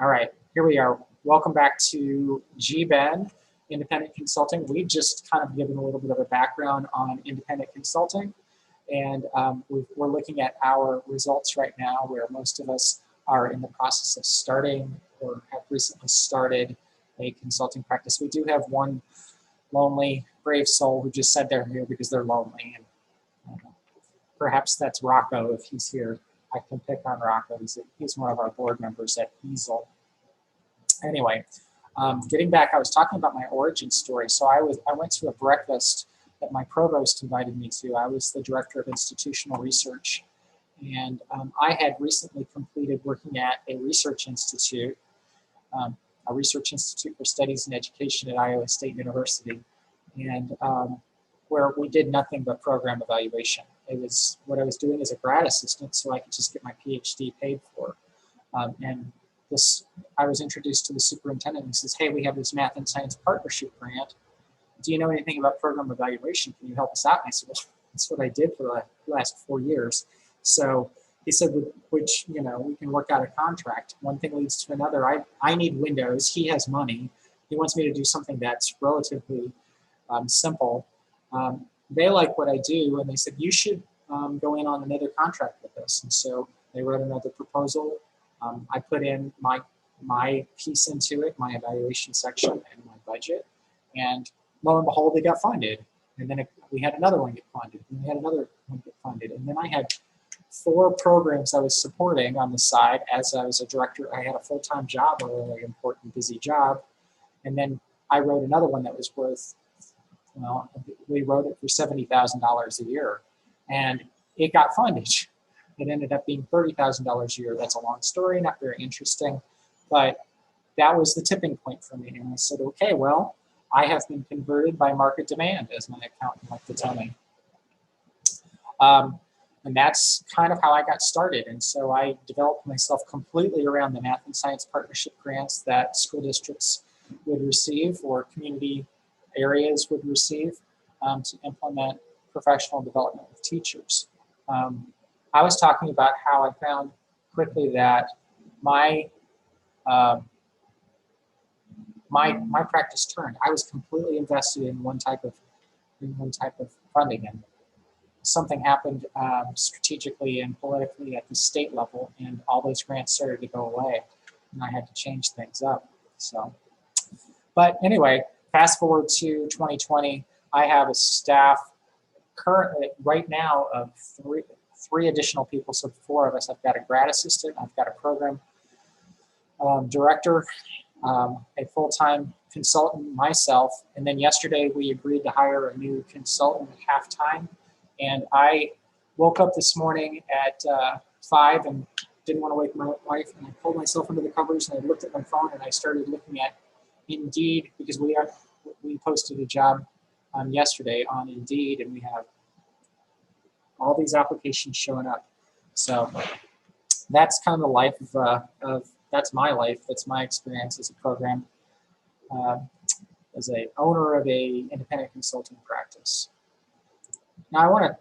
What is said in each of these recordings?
All right, here we are. Welcome back to GBEN, Independent Consulting. We've just kind of given a little bit of a background on independent consulting, and we're looking at our results right now, where most of us are in the process of starting or have recently started a consulting practice. We do have one lonely, brave soul who just said they're here because they're lonely, and perhaps that's Rocco if he's here. I can pick on Rocco. He's one of our board members at EASL. Anyway, getting back, I was talking about my origin story. So I went to a breakfast that my provost invited me to. I was the director of institutional research, and I had recently completed working at a research institute for studies in education at Iowa State University, and where we did nothing but program evaluation. It was what I was doing as a grad assistant, so I could just get my PhD paid for. I was introduced to the superintendent, and he says, "Hey, we have this math and science partnership grant. Do you know anything about program evaluation? Can you help us out?" And I said, "Well, that's what I did for the last 4 years." So he said, "Which, we can work out a contract. One thing leads to another. I need windows. He has money. He wants me to do something that's relatively simple. They like what I do, and they said, you should go in on another contract with us." And so they wrote another proposal. I put in my piece into it, my evaluation section and my budget, and lo and behold, it got funded. And then we had another one get funded, and we had another one get funded. And then I had 4 programs I was supporting on the side as I was a director. I had a full-time job, a really important, busy job. And then I wrote another one that was worth, we wrote it for $70,000 a year, and it got funded. It ended up being $30,000 a year. That's a long story, not very interesting, but that was the tipping point for me. And I said, okay, well, I have been converted by market demand, as my accountant liked to tell me. And that's kind of how I got started. And so I developed myself completely around the math and science partnership grants that school districts would receive or community areas would receive to implement professional development of teachers. I was talking about how I found quickly that my practice turned. I was completely invested in one type of funding, and something happened strategically and politically at the state level, and all those grants started to go away, and I had to change things up. So, but anyway, fast forward to 2020, I have a staff currently right now of three additional people, so 4 of us. I've got a grad assistant, I've got a program director, a full-time consultant, myself, and then yesterday we agreed to hire a new consultant half-time. And I woke up this morning at 5 and didn't want to wake my wife, and I pulled myself under the covers and I looked at my phone and I started looking at Indeed, because we posted a job yesterday on Indeed, and we have all these applications showing up. So that's kind of the life that's my life. That's my experience as a program, as a owner of a independent consulting practice. Now I want to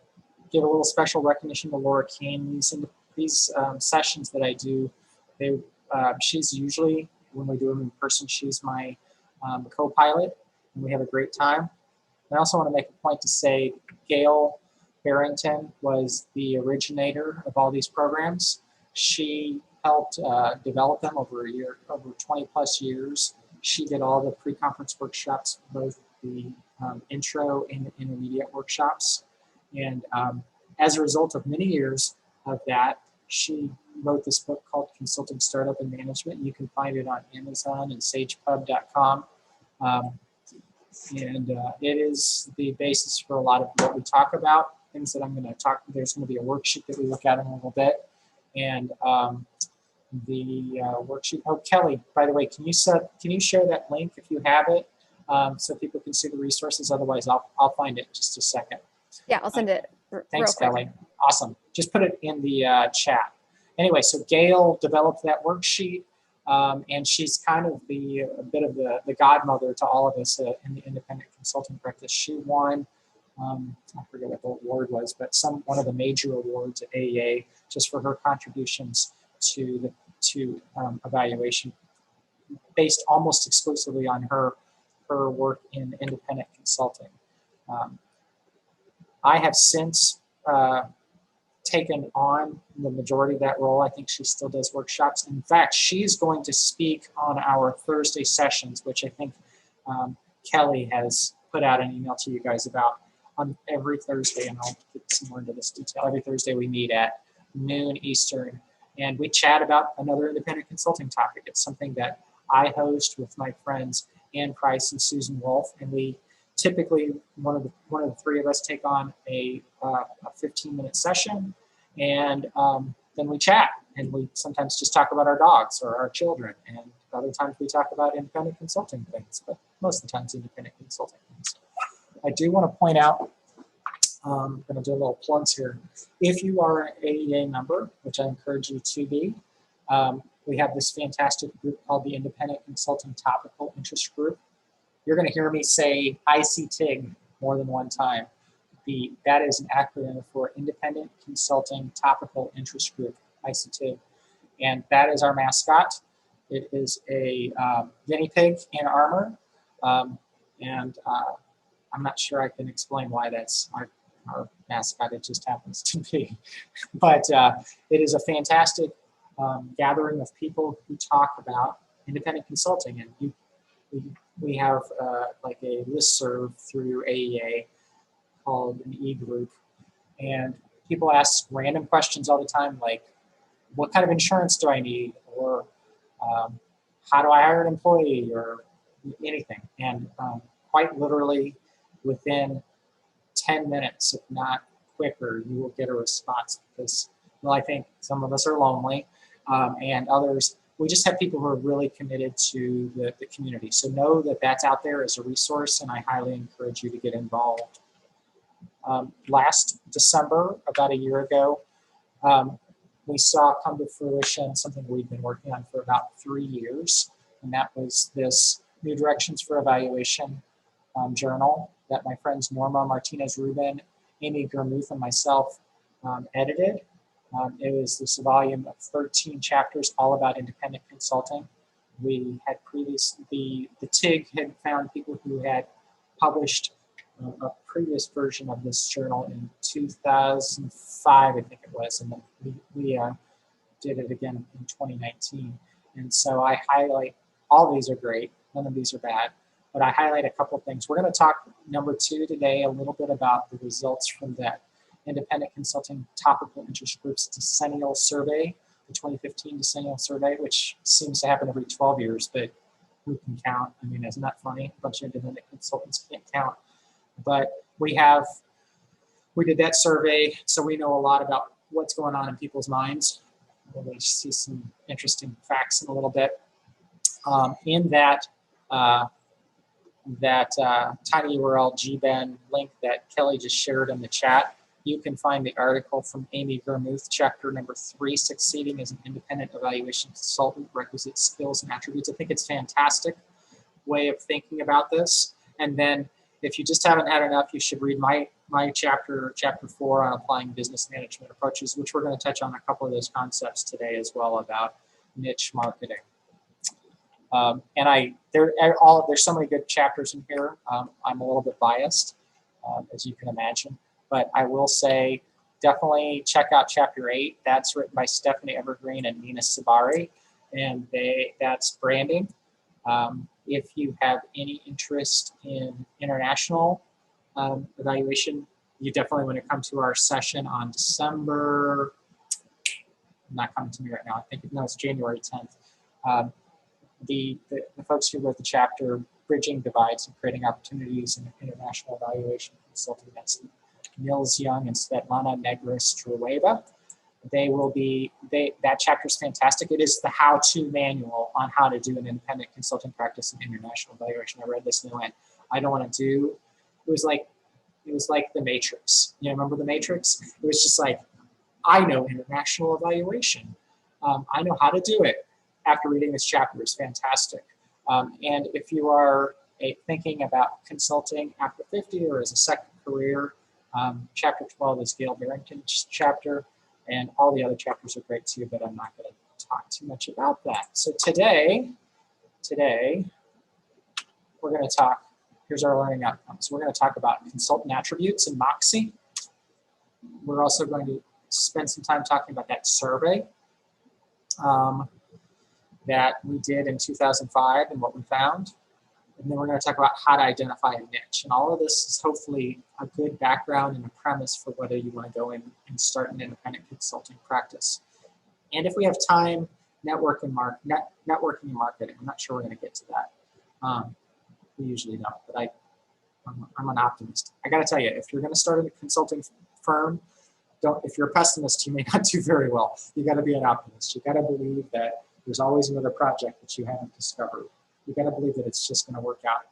give a little special recognition to Laura Kane. These sessions that I do, she's usually, when we do them in person, she's my co-pilot, and we have a great time. I also want to make a point to say Gail Barrington was the originator of all these programs. She helped develop them over 20 plus years. She did all the pre-conference workshops, both the intro and the intermediate workshops. And as a result of many years of that, she wrote this book called Consulting Startup and Management. You can find it on Amazon and sagepub.com. And it is the basis for a lot of what we talk about, things that I'm going to talk. There's going to be a worksheet that we look at in a little bit. And the worksheet. Oh, Kelly, by the way, can you share that link if you have it, so people can see the resources? Otherwise, I'll find it in just a second. Yeah, I'll send it. Thanks, Kelly. Awesome. Just put it in the chat. Anyway, so Gail developed that worksheet, and she's kind of a bit of the godmother to all of us in the independent consulting practice. She won, I forget what the award was, but one of the major awards at AEA just for her contributions to evaluation based almost exclusively on her work in independent consulting. I have since taken on the majority of that role. I think she still does workshops. In fact, she's going to speak on our Thursday sessions, which I think Kelly has put out an email to you guys about on every Thursday, and I'll get some more into this detail. Every Thursday we meet at noon Eastern, and we chat about another independent consulting topic. It's something that I host with my friends Ann Price and Susan Wolf, and we typically one of the three of us take on a 15-minute session, and then we chat, and we sometimes just talk about our dogs or our children, and other times we talk about independent consulting things, but most of the times independent consulting things. I do want to point out, I'm going to do a little plugs here. If you are an AEA member, which I encourage you to be, we have this fantastic group called the Independent Consulting Topical Interest Group. You're going to hear me say ICTIG more than one time. That is an acronym for Independent Consulting Topical Interest Group, ICTIG. And that is our mascot. It is a guinea pig in armor. And I'm not sure I can explain why that's our mascot. It just happens to be. But it is a fantastic gathering of people who talk about independent consulting. And we have like a listserv through AEA called an e-group. And people ask random questions all the time, like, what kind of insurance do I need? Or how do I hire an employee? Or anything. And quite literally, within 10 minutes, if not quicker, you will get a response, because, well, I think some of us are lonely, and others, we just have people who are really committed to the community. So know that that's out there as a resource, and I highly encourage you to get involved. Last December, about a year ago, we saw come to fruition something we've been working on for about 3 years, and that was this New Directions for Evaluation journal that my friends Norma Martinez-Rubin, Amy Germuth, and myself edited. It was this volume of 13 chapters all about independent consulting. We had the TIG had found people who had published a previous version of this journal in 2005, I think it was, and then we did it again in 2019. And so I highlight, all these are great, none of these are bad, but I highlight a couple things. We're going to talk, number 2 today, a little bit about the results from that Independent Consulting Topical Interest Group's decennial survey, the 2015 decennial survey, which seems to happen every 12 years, but who can count? I mean, isn't that funny? A bunch of independent consultants can't count. But we did that survey, so we know a lot about what's going on in people's minds. We're going to see some interesting facts in a little bit. In that tiny URL GBEN link that Kelly just shared in the chat, you can find the article from Amy Germuth, chapter number 3, Succeeding as an Independent Evaluation Consultant, Requisite Skills and Attributes. I think it's a fantastic way of thinking about this. And then if you just haven't had enough, you should read my chapter 4 on applying business management approaches, which we're going to touch on a couple of those concepts today as well about niche marketing. And there's so many good chapters in here. I'm a little bit biased, as you can imagine, but I will say definitely check out chapter 8. That's written by Stephanie Evergreen and Nina Sabari, and that's branding. If you have any interest in international evaluation, you definitely want to come to our session on December, not coming to me right now, I think it's January 10th. The folks who wrote the chapter, Bridging Divides and Creating Opportunities in International Evaluation Consulting, that's Nils Young and Svetlana Negris-Trueva. That chapter is fantastic. It is the how-to manual on how to do an independent consulting practice in international evaluation. I read this and I went, I don't want to do. It was like the Matrix. You remember the Matrix? It was just like, I know international evaluation. I know how to do it. After reading this chapter, is fantastic. And if you are thinking about consulting after 50 or as a second career, chapter 12 is Gail Barrington's chapter. And all the other chapters are great too, but I'm not going to talk too much about that. So today today we're going to talk, here's our learning outcomes. We're going to talk about consultant attributes and Moxie. We're also going to spend some time talking about that survey that we did in 2005 and what we found. And then we're going to talk about how to identify a niche. And all of this is hopefully a good background and a premise for whether you want to go in and start an independent consulting practice. And if we have time, networking and marketing. I'm not sure we're going to get to that. We usually don't, but I'm an optimist. I got to tell you, if you're going to start a consulting firm, if you're a pessimist, you may not do very well. You got to be an optimist. You got to believe that there's always another project that you haven't discovered. You got to believe that it's just going to work out.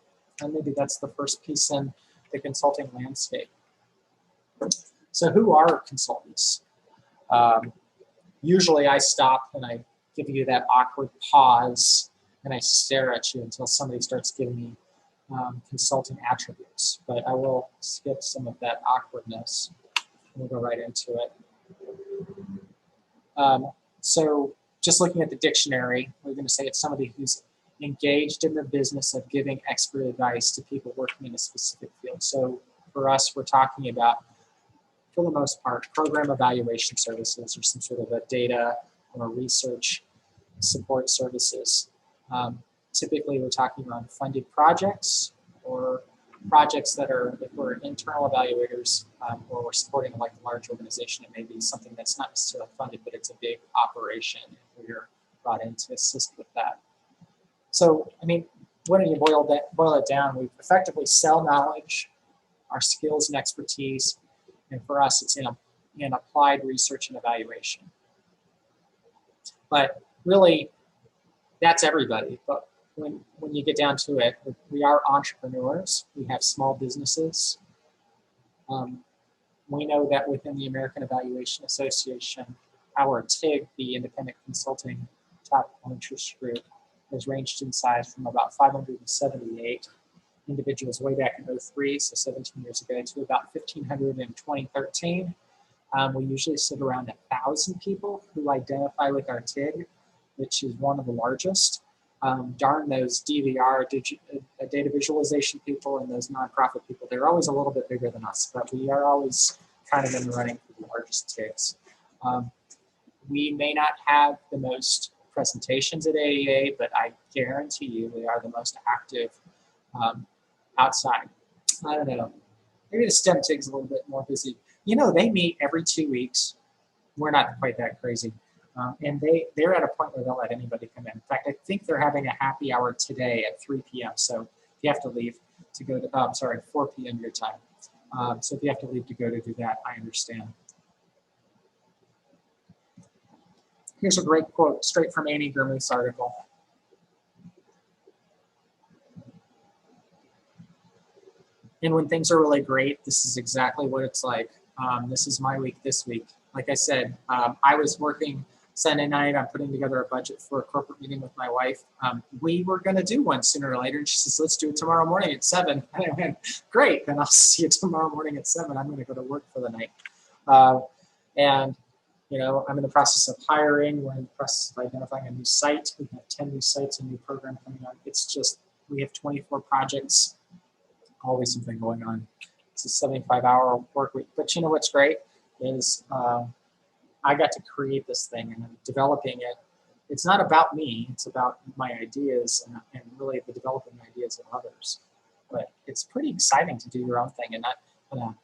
And maybe that's the first piece in the consulting landscape. So who are consultants? Usually I stop and I give you that awkward pause and I stare at you until somebody starts giving me consulting attributes. But I will skip some of that awkwardness. We'll go right into it. So just looking at the dictionary, we're going to say it's somebody who's engaged in the business of giving expert advice to people working in a specific field. So for us, we're talking about, for the most part, program evaluation services or some sort of a data or research support services. Typically, we're talking about funded projects or projects that are, if we're internal evaluators or we're supporting like a large organization, it may be something that's not necessarily funded, but it's a big operation and we're brought in to assist with that. So, I mean, when you boil it down, we effectively sell knowledge, our skills and expertise, and for us, it's in applied research and evaluation. But really, that's everybody. But when you get down to it, we are entrepreneurs. We have small businesses. We know that within the American Evaluation Association, our TIG, the Independent Consulting Top Interest Group, has ranged in size from about 578 individuals way back in 2003, so 17 years ago, to about 1,500 in 2013. We usually sit around 1,000 people who identify with our TIG, which is one of the largest. Darn those DVR, data visualization people, and those nonprofit people, they're always a little bit bigger than us, but we are always kind of in the running for the largest TIGs. We may not have the most presentations at AEA, but I guarantee you we are the most active outside. I don't know, maybe the STEM TIG's a little bit more busy. You know, they meet every 2 weeks. We're not quite that crazy. And they're at a point where they'll let anybody come in. In fact, I think they're having a happy hour today at 3 p.m. So if you have to leave to go to, 4 p.m. your time. So if you have to leave to go to do that, I understand. Here's a great quote straight from Annie Gurmuth's article. And when things are really great, this is exactly what it's like. This is my week this week. Like I said, I was working Sunday night. I'm putting together a budget for a corporate meeting with my wife. We were going to do one sooner or later. And she says, let's do it tomorrow morning at 7. And I went, great, then I'll see you tomorrow morning at 7. I'm going to go to work for the night. And, you know, I'm in the process of hiring. We're in the process of identifying a new site. We have 10 new sites, a new program coming on. It's just, we have 24 projects, always something going on. It's a 75-hour work week. But you know what's great is I got to create this thing and I'm developing it. It's not about me. It's about my ideas and really the developing ideas of others. But it's pretty exciting to do your own thing and not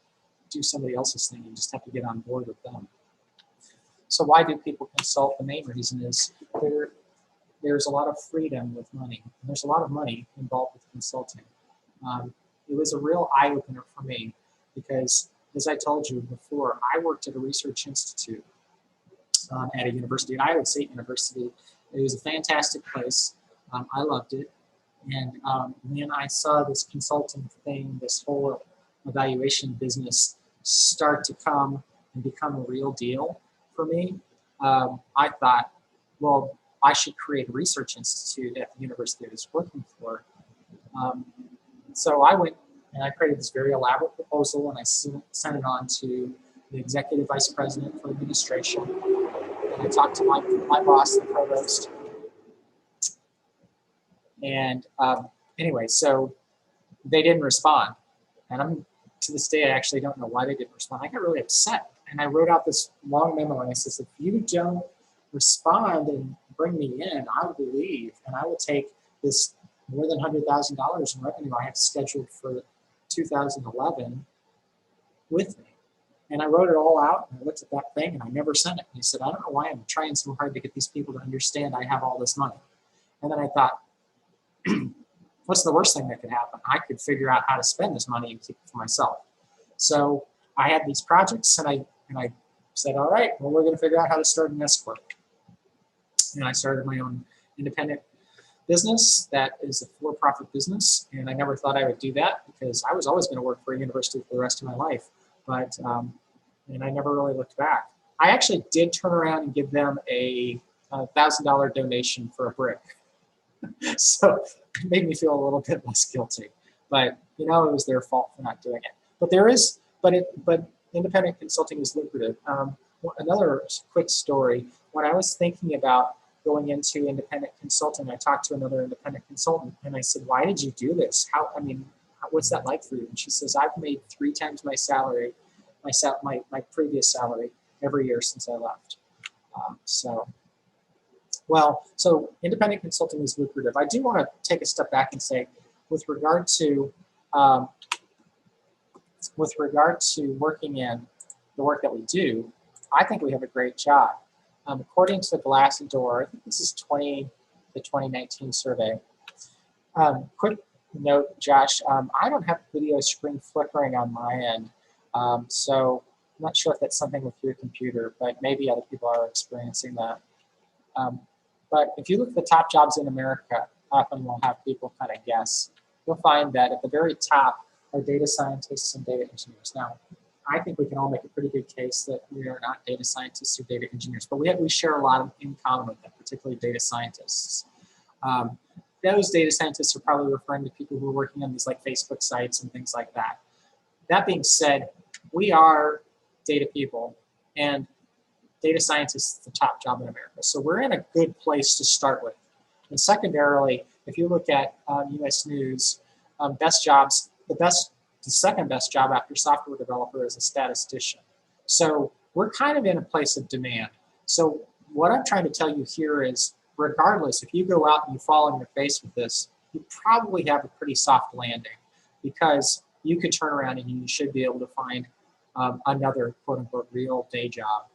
do somebody else's thing. You just have to get on board with them. So why do people consult? The main reason is there's a lot of freedom with money. And there's a lot of money involved with consulting. It was a real eye-opener for me because, as I told you before, I worked at a research institute at a university, at Iowa State University. It was a fantastic place. I loved it. And when I saw this consulting thing, this whole evaluation business start to come and become a real deal for me, I thought, well, I should create a research institute at the university I was working for. So I went and I created this very elaborate proposal and I sent it on to the executive vice president for administration. And I talked to my boss, the provost. And anyway, so they didn't respond. And to this day, I actually don't know why they didn't respond. I got really upset. And I wrote out this long memo and I says, if you don't respond and bring me in, I will leave and I will take this more than $100,000 in revenue I have scheduled for 2011 with me. And I wrote it all out and I looked at that thing and I never sent it. And he said, I don't know why I'm trying so hard to get these people to understand I have all this money. And then I thought, what's the worst thing that could happen? I could figure out how to spend this money and keep it for myself. So I had these projects and I said, all right, well, we're going to figure out how to start an S Corp. And I started my own independent business that is a for-profit business. And I never thought I would do that because I was always going to work for a university for the rest of my life. But, and I never really looked back. I actually did turn around and give them a $1,000 donation for a brick. So it made me feel a little bit less guilty. But, you know, it was their fault for not doing it. But independent consulting is lucrative. Another quick story, when I was thinking about going into independent consulting, I talked to another independent consultant and I said, why did you do this? What's that like for you? And she says, I've made 3 times my salary, my previous salary every year since I left. So independent consulting is lucrative. I do want to take a step back and say, with regard to working in the work that we do, I think we have a great job. According to Glassdoor, I think this is the 2019 survey. Quick note, Josh, I don't have video screen flickering on my end, so I'm not sure if that's something with your computer, but maybe other people are experiencing that. But if you look at the top jobs in America, often we'll have people kind of guess. You'll find that at the very top are data scientists and data engineers. Now, I think we can all make a pretty good case that we are not data scientists or data engineers, but we share a lot in common with them, particularly data scientists. Those data scientists are probably referring to people who are working on these like Facebook sites and things like that. That being said, we are data people, and data scientists is the top job in America. So we're in a good place to start with. And secondarily, if you look at US News, best jobs, the second best job after software developer is a statistician. So we're kind of in a place of demand. So what I'm trying to tell you here is, regardless, if you go out and you fall on your face with this, you probably have a pretty soft landing because you could turn around and you should be able to find another quote unquote real day job.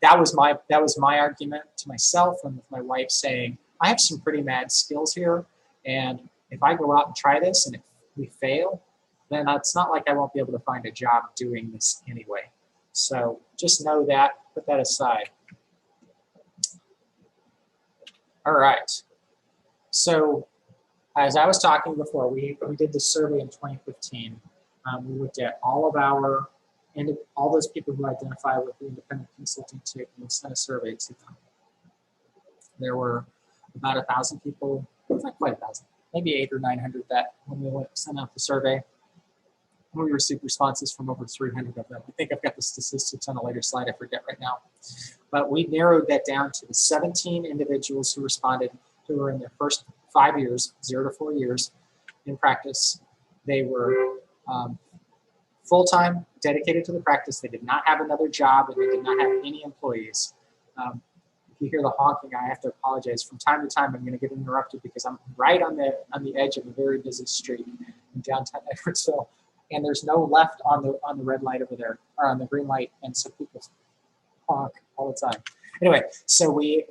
That was my argument to myself and with my wife, saying, I have some pretty mad skills here, and if I go out and try this and if we fail, then it's not like I won't be able to find a job doing this anyway. So just know that, put that aside. All right. So as I was talking before, we did the survey in 2015. We looked at all those people who identify with the independent consulting TIG, and we sent a survey to them. There were about 1,000 people, not quite 1,000, maybe 800 or 900 that when we sent out the survey. We received responses from over 300 of them. I think I've got the statistics on a later slide, I forget right now. But we narrowed that down to the 17 individuals who responded, who were in their first 5 years, 0 to 4 years in practice. They were full-time, dedicated to the practice. They did not have another job, and they did not have any employees. If you hear the honking, I have to apologize. From time to time, I'm going to get interrupted because I'm right on the edge of a very busy street in downtown Edwardsville, and there's no left on the red light over there, or on the green light, and so people honk all the time. Anyway, so we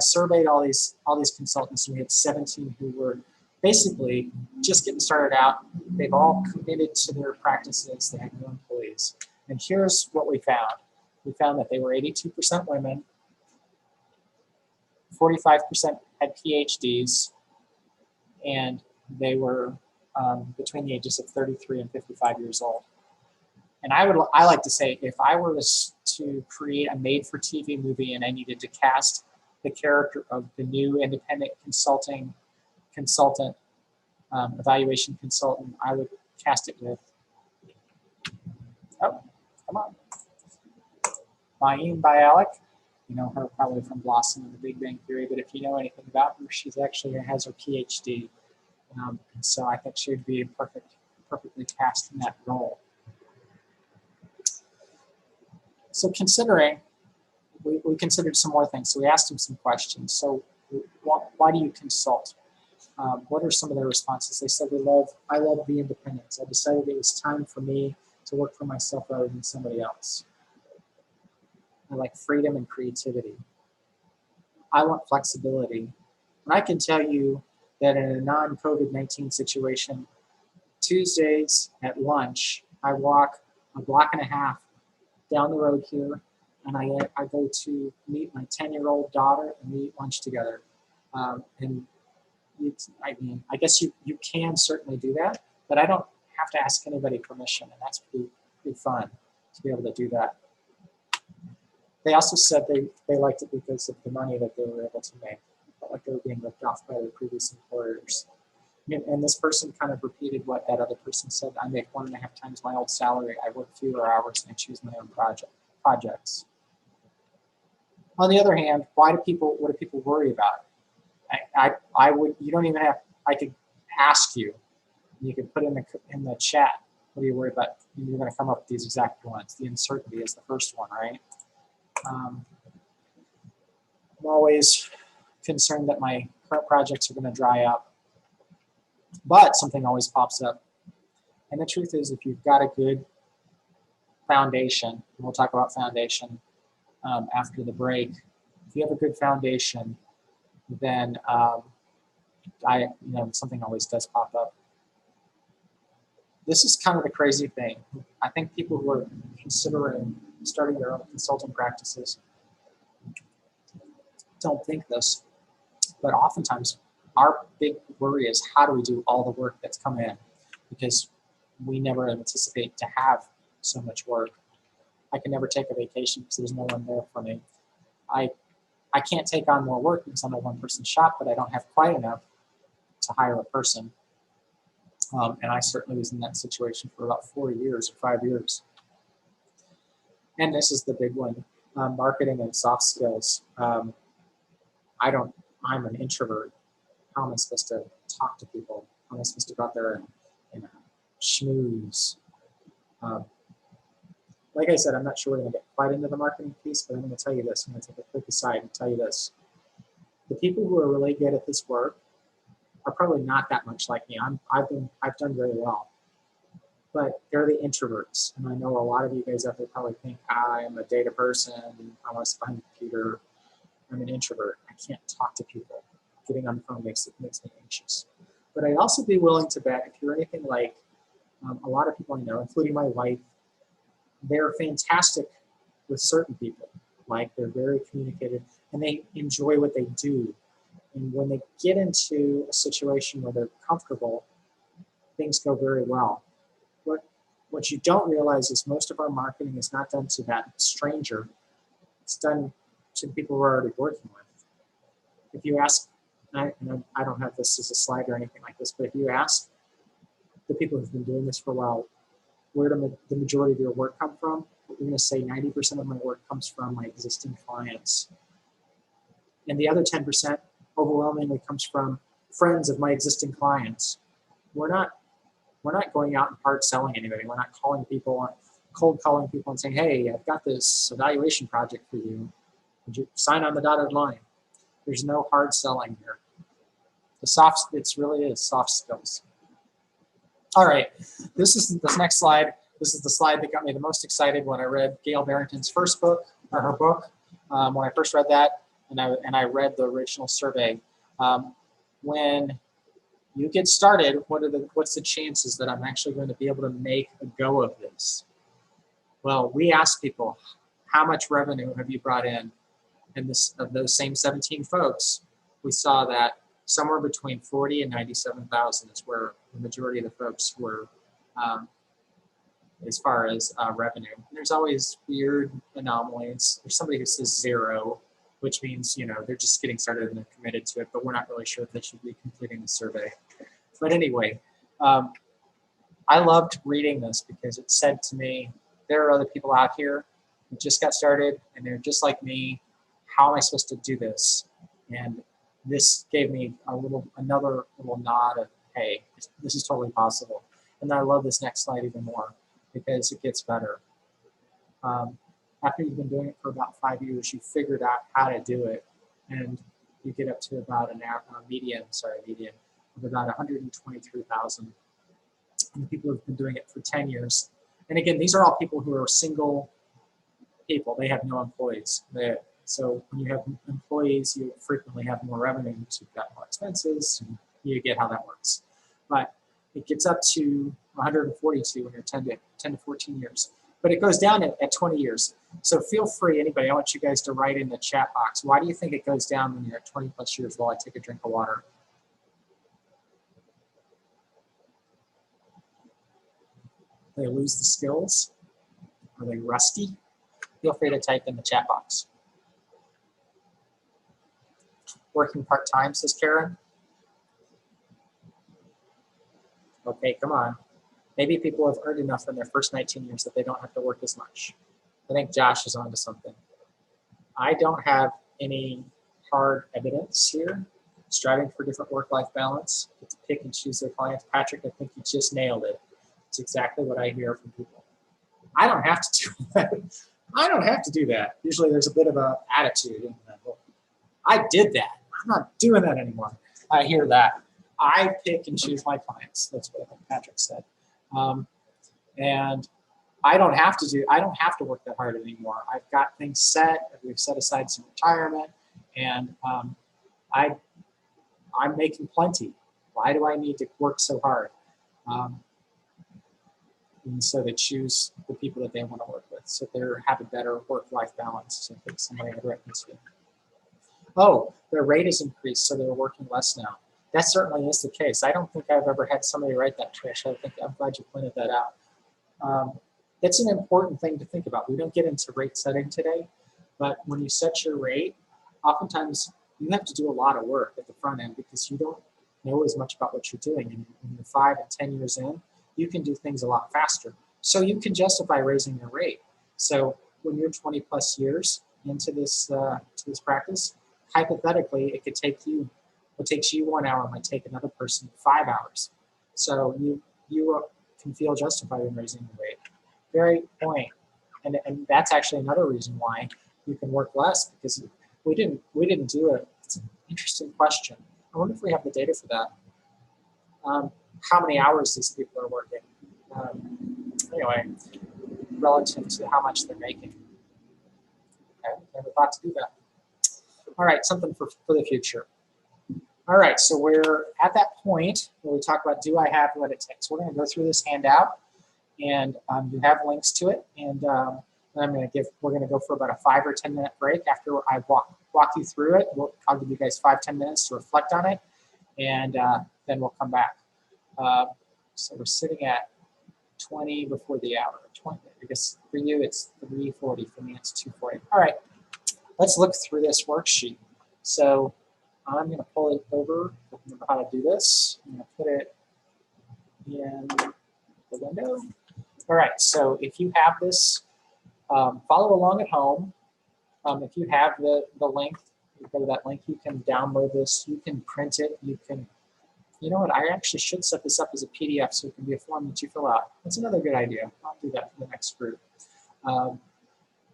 surveyed all these consultants, and we had 17 who were basically just getting started out. They've all committed to their practices. They had no employees. And here's what we found. We found that they were 82% women, 45% had PhDs, and they were between the ages of 33 and 55 years old. And I like to say, if I were to create a made-for-TV movie and I needed to cast the character of the new independent consultant, evaluation consultant, I would cast it with, oh, come on, Mayim Bialik You know her probably from Blossom and the Big Bang Theory, but if you know anything about her, she's actually has her PhD. And so I think she'd be perfectly cast in that role. So considering, we considered some more things. So we asked him some questions. So why do you consult? What are some of their responses? They said, I love the independence. I decided it was time for me to work for myself rather than somebody else. I like freedom and creativity. I want flexibility. And I can tell you that in a non-COVID-19 situation, Tuesdays at lunch, I walk a block and a half down the road here, and I go to meet my 10-year-old daughter and we eat lunch together. And I guess you can certainly do that, but I don't have to ask anybody permission, and that's pretty fun to be able to do that. They also said they liked it because of the money that they were able to make. It felt like they were being ripped off by their previous employers. And this person kind of repeated what that other person said. I make 1.5 times my old salary. I work fewer hours and I choose my own projects. On the other hand, what do people worry about? You don't even have, I could ask you, you could put in the chat, what do you worry about? You're going to come up with these exact ones. The uncertainty is the first one, right? I'm always concerned that my current projects are going to dry up, but something always pops up. And the truth is, if you've got a good foundation, and we'll talk about foundation after the break, if you have a good foundation, then something always does pop up. This is kind of the crazy thing. I think people who are considering starting their own consulting practices don't think this, but oftentimes our big worry is how do we do all the work that's come in, because we never anticipate to have so much work. I can never take a vacation because there's no one there for me. I can't take on more work because I'm a one-person shop, but I don't have quite enough to hire a person. And I certainly was in that situation for about 4 years or 5 years. And this is the big one, marketing and soft skills. I'm an introvert. How am I supposed to talk to people? How am I supposed to go out there and schmooze? Like I said, I'm not sure we're going to get quite into the marketing piece, but I'm going to tell you this. I'm going to take a quick aside and tell you this. The people who are really good at this work are probably not that much like me. I've done very well, but they're the introverts. And I know a lot of you guys out there probably think I am a data person. I want to sit behind the computer. I'm an introvert. I can't talk to people. Getting on the phone makes me anxious. But I'd also be willing to bet if you're anything like a lot of people I know, including my wife, they're fantastic with certain people. Like they're very communicative and they enjoy what they do. And when they get into a situation where they're comfortable, things go very well. What you don't realize is most of our marketing is not done to that stranger. It's done to the people we're already working with. If you ask, I don't have this as a slide or anything like this, but if you ask the people who've been doing this for a while, where do the majority of your work come from? You're going to say 90% of my work comes from my existing clients. And the other 10% overwhelmingly comes from friends of my existing clients. We're not going out and hard selling anybody. We're not calling people, cold calling people and saying, hey, I've got this evaluation project for you. Would you sign on the dotted line? There's no hard selling here. It really is soft skills. All right, this next slide. This is the slide that got me the most excited when I read Gail Barrington's first book, or her book. When I first read that, and I read the original survey. When you get started, what's the chances that I'm actually going to be able to make a go of this? Well, we asked people, how much revenue have you brought in? And of those same 17 folks, we saw that somewhere between 40 and 97,000 is where the majority of the folks were as far as revenue. And there's always weird anomalies. There's somebody who says 0, which means, they're just getting started and they're committed to it, but we're not really sure if they should be completing the survey. But anyway, I loved reading this because it said to me, there are other people out here who just got started and they're just like me. how am I supposed to do this? And this gave me another little nod of, hey, this is totally possible. And I love this next slide even more because it gets better. After you've been doing it for about 5 years, you figured out how to do it, and you get up to about a median of about 123,000. And people who have been doing it for 10 years. And again, these are all people who are single people. They have no employees. So when you have employees, you frequently have more revenue, so you've got more expenses, and you get how that works. But it gets up to 142 when you're 10 to 14 years. But it goes down at 20 years. So feel free, anybody, I want you guys to write in the chat box, why do you think it goes down when you're at 20 plus years while I take a drink of water? They lose the skills? Are they rusty? Feel free to type in the chat box. Working part-time, says Karen. Okay, come on. Maybe people have earned enough in their first 19 years that they don't have to work as much. I think Josh is onto something. I don't have any hard evidence here. Striving for different work-life balance, get to pick and choose their clients. Patrick, I think you just nailed it. It's exactly what I hear from people. I don't have to do that. I don't have to do that. Usually there's a bit of an attitude in that. I did that. I'm not doing that anymore. I hear that. I pick and choose my clients. That's what I think Patrick said. And I don't have to work that hard anymore. I've got things set. We've set aside some retirement, and I'm making plenty. Why do I need to work so hard? And so they choose the people that they want to work with, so they have a better work-life balance. So I think somebody had written to. Oh, their rate has increased, so they're working less now. That certainly is the case. I don't think I've ever had somebody write that, Trish. I'm glad you pointed that out. It's an important thing to think about. We don't get into rate setting today, but when you set your rate, oftentimes you have to do a lot of work at the front end because you don't know as much about what you're doing. And when you're 5 and 10 years in, you can do things a lot faster. So you can justify raising your rate. So when you're 20 plus years into this practice, hypothetically, it could take you, what takes you 1 hour might take another person 5 hours. So you can feel justified in raising the rate. Very point. And that's actually another reason why you can work less, because we didn't do it. It's an interesting question. I wonder if we have the data for that. How many hours these people are working. Anyway, relative to how much they're making. Okay, never thought to do that. All right, something for the future. All right, so we're at that point where we talk about, do I have what it takes? We're going to go through this handout, and you have links to it. And we're going to go for about a 5 or 10 minute break after I walk you through it. I'll give you guys 5-10 minutes to reflect on it, and then we'll come back. So we're sitting at 20 before the hour. 20. I guess for you it's 3:40. For me it's 2:40. All right, let's look through this worksheet. So I'm going to pull it over. I don't know how to do this. I'm going to put it in the window. All right, so if you have this, follow along at home. If you have the link, you go to that link, you can download this, you can print it, you know what, I actually should set this up as a PDF so it can be a form that you fill out. That's another good idea. I'll do that for the next group.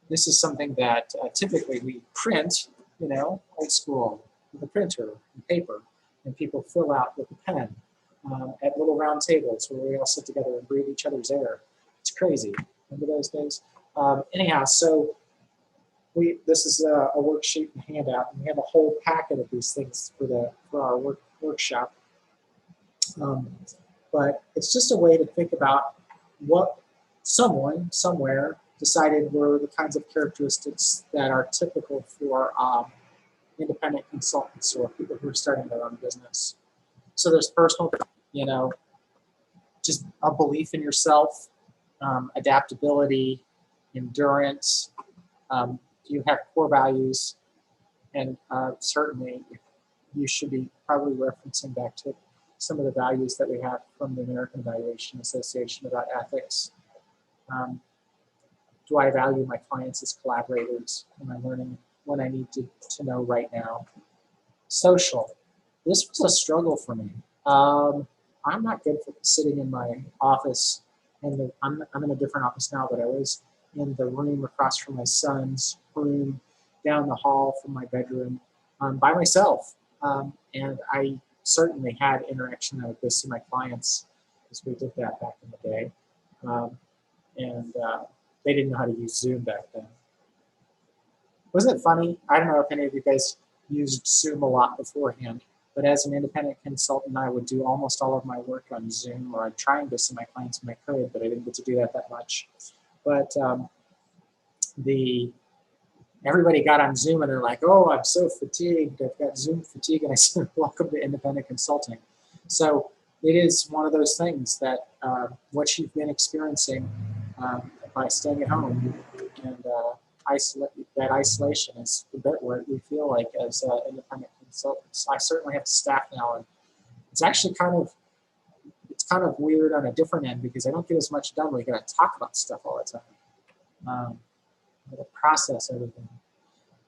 This is something that typically we print, old school, with a printer and paper, and people fill out with a pen at little round tables where we all sit together and breathe each other's air. It's crazy. Remember those days? Anyhow, so this is a worksheet and handout, and we have a whole packet of these things for our workshop. But it's just a way to think about what someone somewhere decided were the kinds of characteristics that are typical for independent consultants or people who are starting their own business. So there's personal, just a belief in yourself, adaptability, endurance. You have core values, and certainly you should be probably referencing back to some of the values that we have from the American Evaluation Association about ethics. Do I value my clients as collaborators? Am I learning what I need to know right now. Social. This was a struggle for me. I'm not good for sitting in my office, and I'm in a different office now, but I was in the room across from my son's room, down the hall from my bedroom, by myself. And I certainly had interaction. I would go see my clients, because we did that back in the day. And they didn't know how to use Zoom back then. Wasn't it funny? I don't know if any of you guys used Zoom a lot beforehand, but as an independent consultant, I would do almost all of my work on Zoom, or I'd try and go see my clients when I could, but I didn't get to do that much. But everybody got on Zoom and they're like, oh, I'm so fatigued. I've got Zoom fatigue. And I said, welcome to independent consulting. So it is one of those things that what you've been experiencing by staying at home and that isolation is a bit what we feel like as independent consultants. I certainly have staff now, and it's actually kind of weird on a different end, because I don't get as much done. We got to talk about stuff all the time. I got to process everything.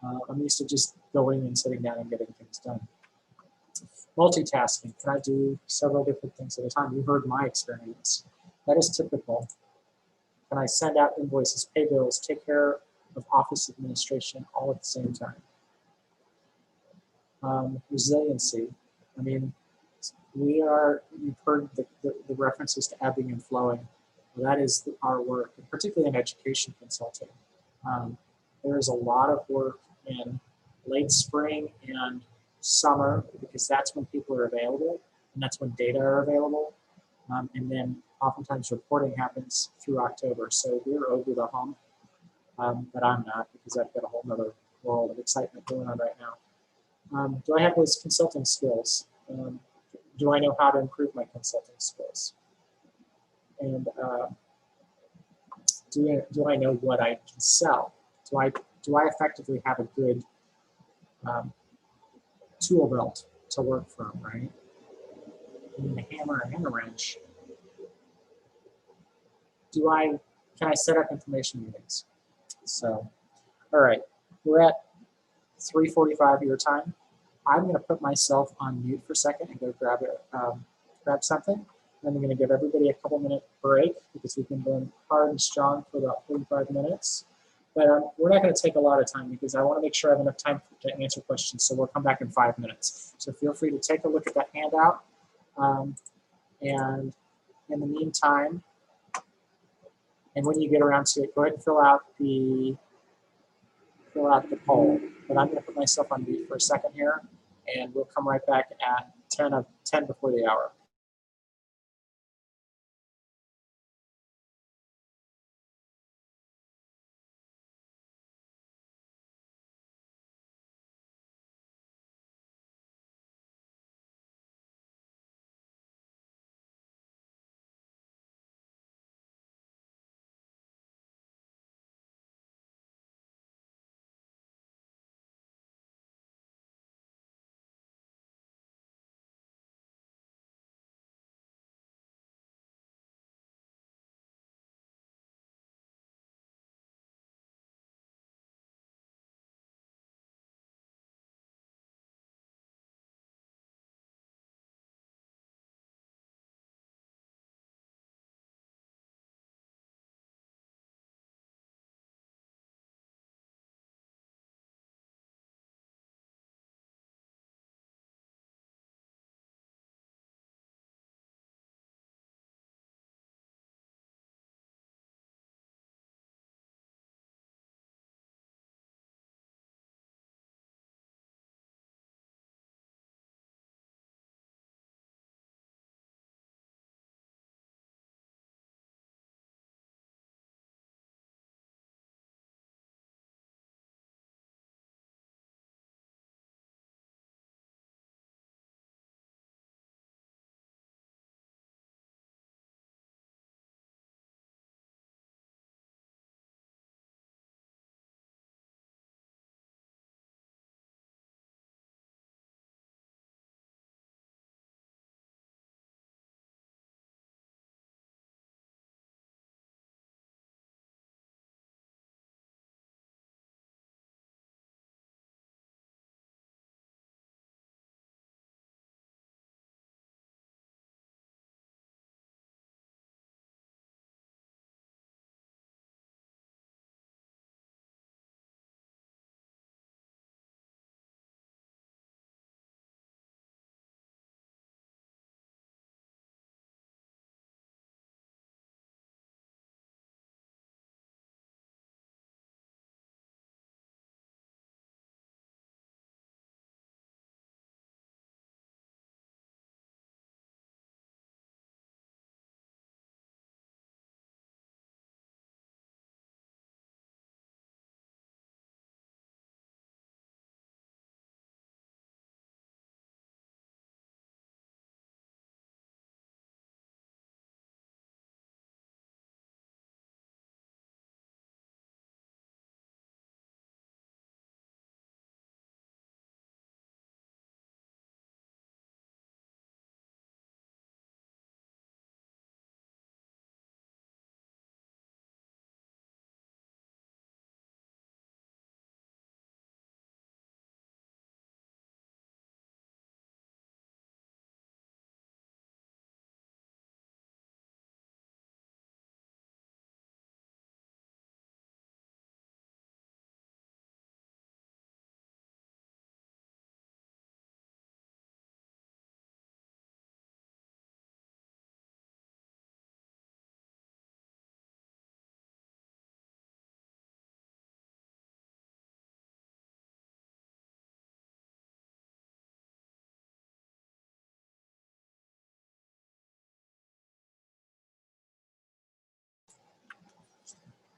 I'm used to just going and sitting down and getting things done. Multitasking. Can I do several different things at a time? You heard my experience. That is typical. Can I send out invoices, pay bills, take care of office administration all at the same time? Resiliency. I mean, you've heard the references to ebbing and flowing. Well, that is our work, particularly in education consulting. There is a lot of work in late spring and summer, because that's when people are available and that's when data are available. And then oftentimes reporting happens through October. So we're over the hump, but I'm not, because I've got a whole other world of excitement going on right now. Do I have those consulting skills? Do I know how to improve my consulting skills? And do I know what I can sell? Do I effectively have a good tool belt to work from, right? I need a hammer and a wrench. Can I set up information meetings? So, all right, we're at 3:45 your time. I'm going to put myself on mute for a second and go grab something. Then I'm going to give everybody a couple-minute break, because we've been going hard and strong for about 45 minutes. But we're not going to take a lot of time, because I want to make sure I have enough time to answer questions. So we'll come back in 5 minutes. So feel free to take a look at that handout. And in the meantime, and when you get around to it, go ahead and fill out the poll. But I'm going to put myself on mute for a second here, and we'll come right back at 10 before the hour.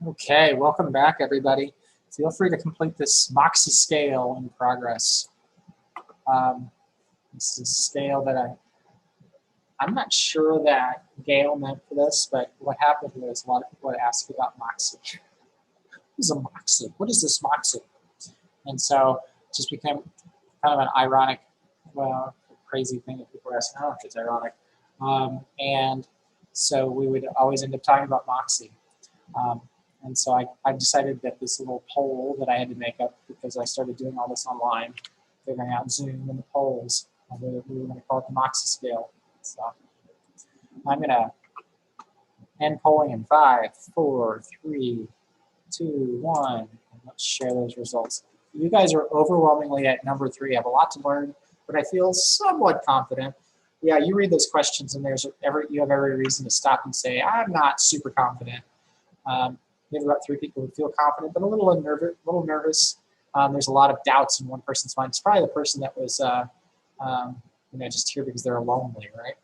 Okay, welcome back, everybody. Feel free to complete this Moxie scale in progress. This is a scale that I'm not sure that Gail meant for this, but what happened was a lot of people would ask about Moxie. What is a Moxie? What is this Moxie? And so it just became kind of an ironic, well, crazy thing that people were asking. I don't know if it's ironic. And so we would always end up talking about Moxie. And so I decided that this little poll that I had to make up, because I started doing all this online, figuring out Zoom and the polls, we were going to call it the Moxie scale. So I'm going to end polling in 5, 4, 3, 2, 1. And let's share those results. You guys are overwhelmingly at number 3. I have a lot to learn, but I feel somewhat confident. Yeah, you read those questions and you have every reason to stop and say, I'm not super confident. Maybe about 3 people who feel confident, but a little nervous. There's a lot of doubts in one person's mind. It's probably the person that was just here because they're lonely, right?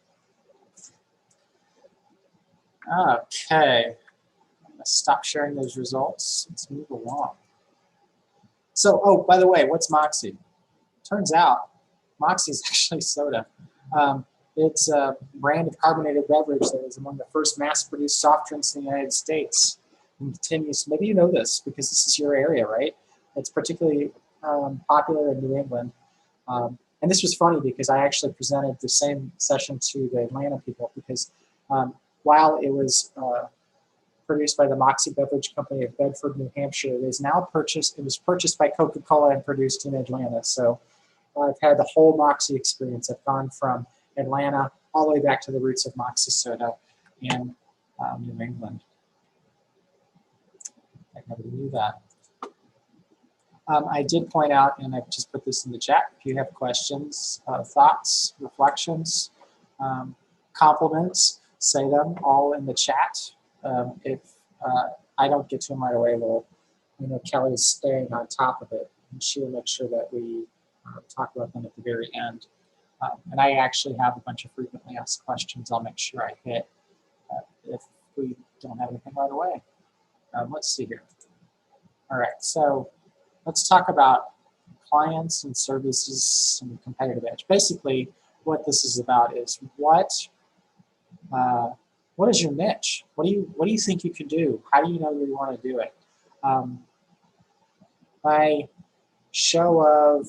Okay, I'm gonna stop sharing those results. Let's move along. So, oh, by the way, what's Moxie? Turns out Moxie is actually soda. It's a brand of carbonated beverage that was among the first mass-produced soft drinks in the United States. And continues. Maybe you know this because this is your area, right? It's particularly popular in New England. And this was funny because I actually presented the same session to the Atlanta people because while it was produced by the Moxie Beverage Company of Bedford, New Hampshire, it was purchased by Coca-Cola and produced in Atlanta. So I've had the whole Moxie experience. I've gone from Atlanta all the way back to the roots of Moxie soda in New England. I never knew that. I did point out, and I've just put this in the chat, if you have questions, thoughts, reflections, compliments, say them all in the chat. If I don't get to them right away, Kelly is staying on top of it, and she will make sure that we talk about them at the very end. And I actually have a bunch of frequently asked questions I'll make sure I hit if we don't have anything right away. Let's see here. All right, so let's talk about clients and services and competitive edge. Basically, what this is about is what is your niche? What do you think you can do? How do you know you want to do it? By show of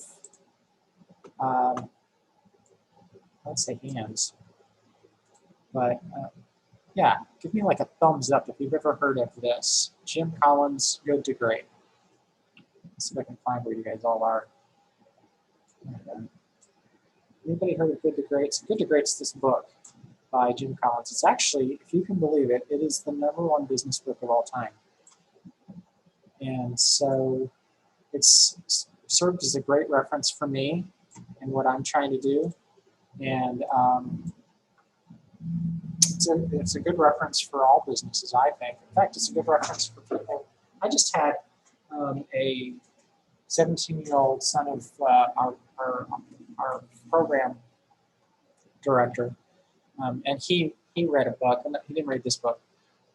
let's say hands, but yeah, give me like a thumbs up if you've ever heard of this. Jim Collins, Good to Great. Let's see if I can find where you guys all are. Anybody heard of Good to Great? So Good to Great's this book by Jim Collins. It's actually, if you can believe it, it is the #1 business book of all time. And so it's served as a great reference for me and what I'm trying to do. And it's a good reference for all businesses, I think. In fact, it's a good reference for people. I just had a 17-year-old son of our program director, and he read a book, and he didn't read this book,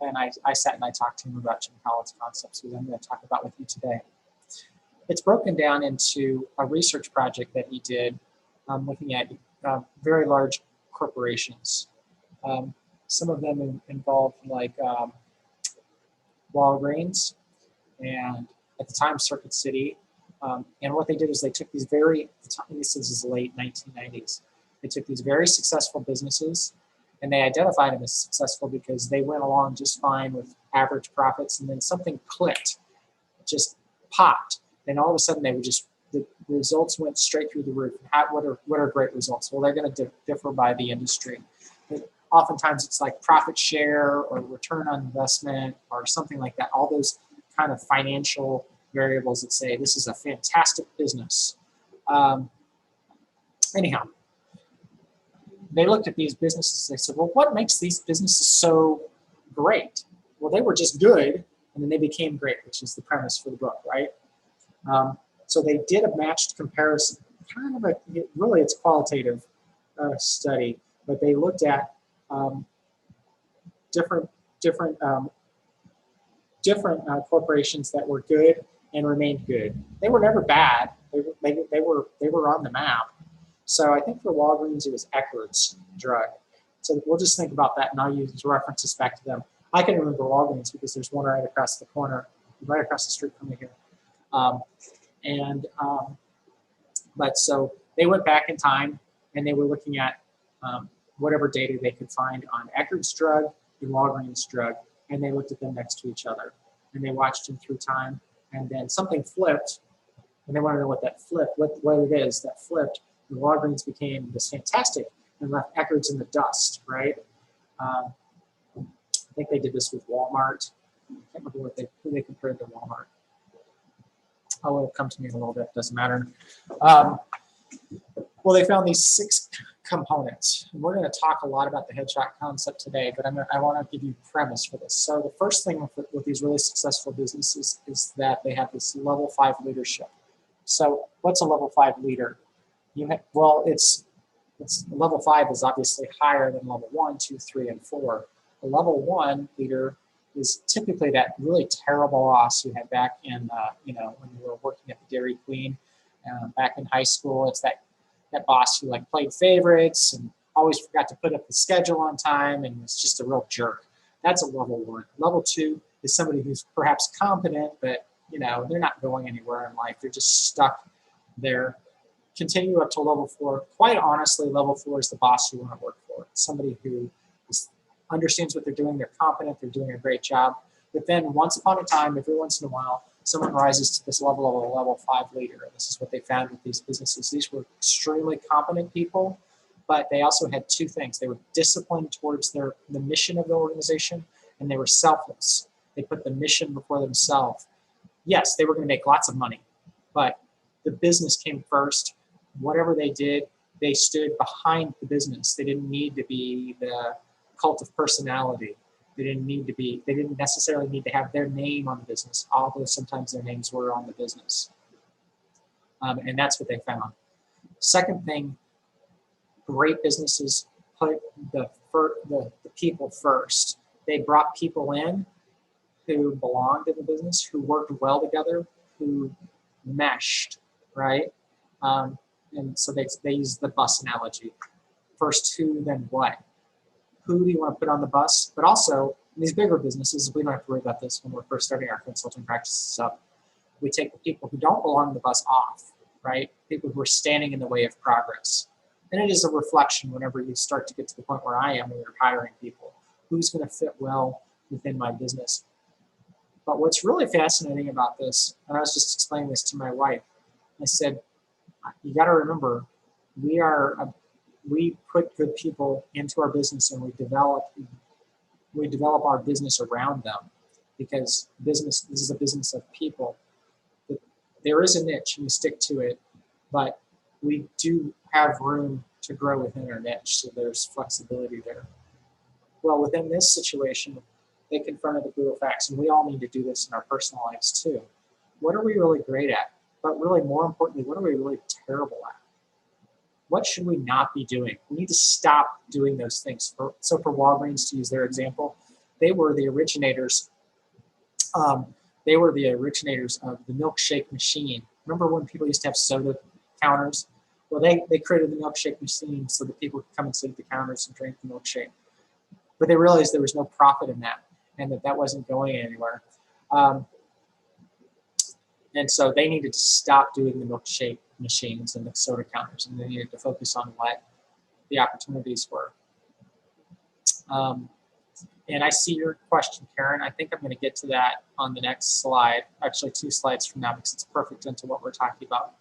and I sat and I talked to him about Jim Collins' concepts, which I'm going to talk about with you today. It's broken down into a research project that he did looking at very large corporations. Some of them involved like Walgreens and at the time Circuit City. And what they did is they took these this is late 1990s. They took these very successful businesses and they identified them as successful because they went along just fine with average profits, and then something clicked, just popped. And all of a sudden the results went straight through the roof. What are great results? Well, they're going to differ by the industry. But oftentimes it's like profit share or return on investment or something like that. All those kind of financial variables that say this is a fantastic business. Anyhow, they looked at these businesses. They said, well, what makes these businesses so great? Well, they were just good, and then they became great, which is the premise for the book, right? So they did a matched comparison, kind of really it's qualitative study, but they looked at different different corporations that were good and remained good. They were never bad. They were on the map. So I think for Walgreens, it was Eckerd's drug. So we'll just think about that, and I'll use references back to them. I can remember Walgreens because there's one right across the corner, right across the street from me here. But so they went back in time, and they were looking at whatever data they could find on Eckerd's drug and Walgreens' drug, and they looked at them next to each other, and they watched them through time, and then something flipped, and they wanted to know what that flipped, what it is that flipped, and Walgreens became this fantastic and left Eckerd's in the dust, right? I think they did this with Walmart. I can't remember who they compared to Walmart. Oh, it'll come to me in a little bit, doesn't matter. Well, they found these 6 components. And we're going to talk a lot about the Hedgehog concept today, but I want to give you a premise for this. So the first thing with these really successful businesses is that they have this level 5 leadership. So what's a level 5 leader? It's level 5 is obviously higher than level 1, 2, 3, and 4. The level 1 leader is typically that really terrible boss you had back in, when you were working at the Dairy Queen back in high school. It's that boss who like played favorites and always forgot to put up the schedule on time and was just a real jerk. That's a level 1. Level 2 is somebody who's perhaps competent, but they're not going anywhere in life. They're just stuck there. Continue up to level 4. Quite honestly, level 4 is the boss you want to work for. It's somebody who understands what they're doing. They're competent. They're doing a great job. But then once upon a time, every once in a while, someone rises to this level of a level 5 leader. And this is what they found with these businesses. These were extremely competent people, but they also had 2 things. They were disciplined towards the mission of the organization, and they were selfless. They put the mission before themselves. Yes, they were going to make lots of money, but the business came first. Whatever they did, they stood behind the business. They didn't need to be the cult of personality. They didn't necessarily need to have their name on the business, although sometimes their names were on the business. And that's what they found. Second thing, great businesses put the people first. They brought people in who belonged in the business, who worked well together, who meshed, right? And so they use the bus analogy. First who, then what? Who do you want to put on the bus? But also, in these bigger businesses, we don't have to worry about this when we're first starting our consulting practices up. We take the people who don't belong on the bus off, right? People who are standing in the way of progress. And it is a reflection whenever you start to get to the point where I am when you're hiring people. Who's going to fit well within my business? But what's really fascinating about this, and I was just explaining this to my wife, I said, you got to remember, we put good people into our business, and we develop our business around them, because this is a business of people. There is a niche, and we stick to it, but we do have room to grow within our niche, so there's flexibility there. Well, within this situation, they confronted the brutal facts, and we all need to do this in our personal lives too. What are we really great at? But really, more importantly, what are we really terrible at? What should we not be doing? We need to stop doing those things. So for Walgreens, to use their example, they were the originators. They were the originators of the milkshake machine. Remember when people used to have soda counters? Well, they created the milkshake machine so that people could come and sit at the counters and drink the milkshake. But they realized there was no profit in that, and that wasn't going anywhere. And so they needed to stop doing the milkshake machines and the soda counters, and they needed to focus on what the opportunities were. And I see your question, Karen. I think I'm going to get to that on the next slide, actually 2 slides from now, because it's perfect into what we're talking about.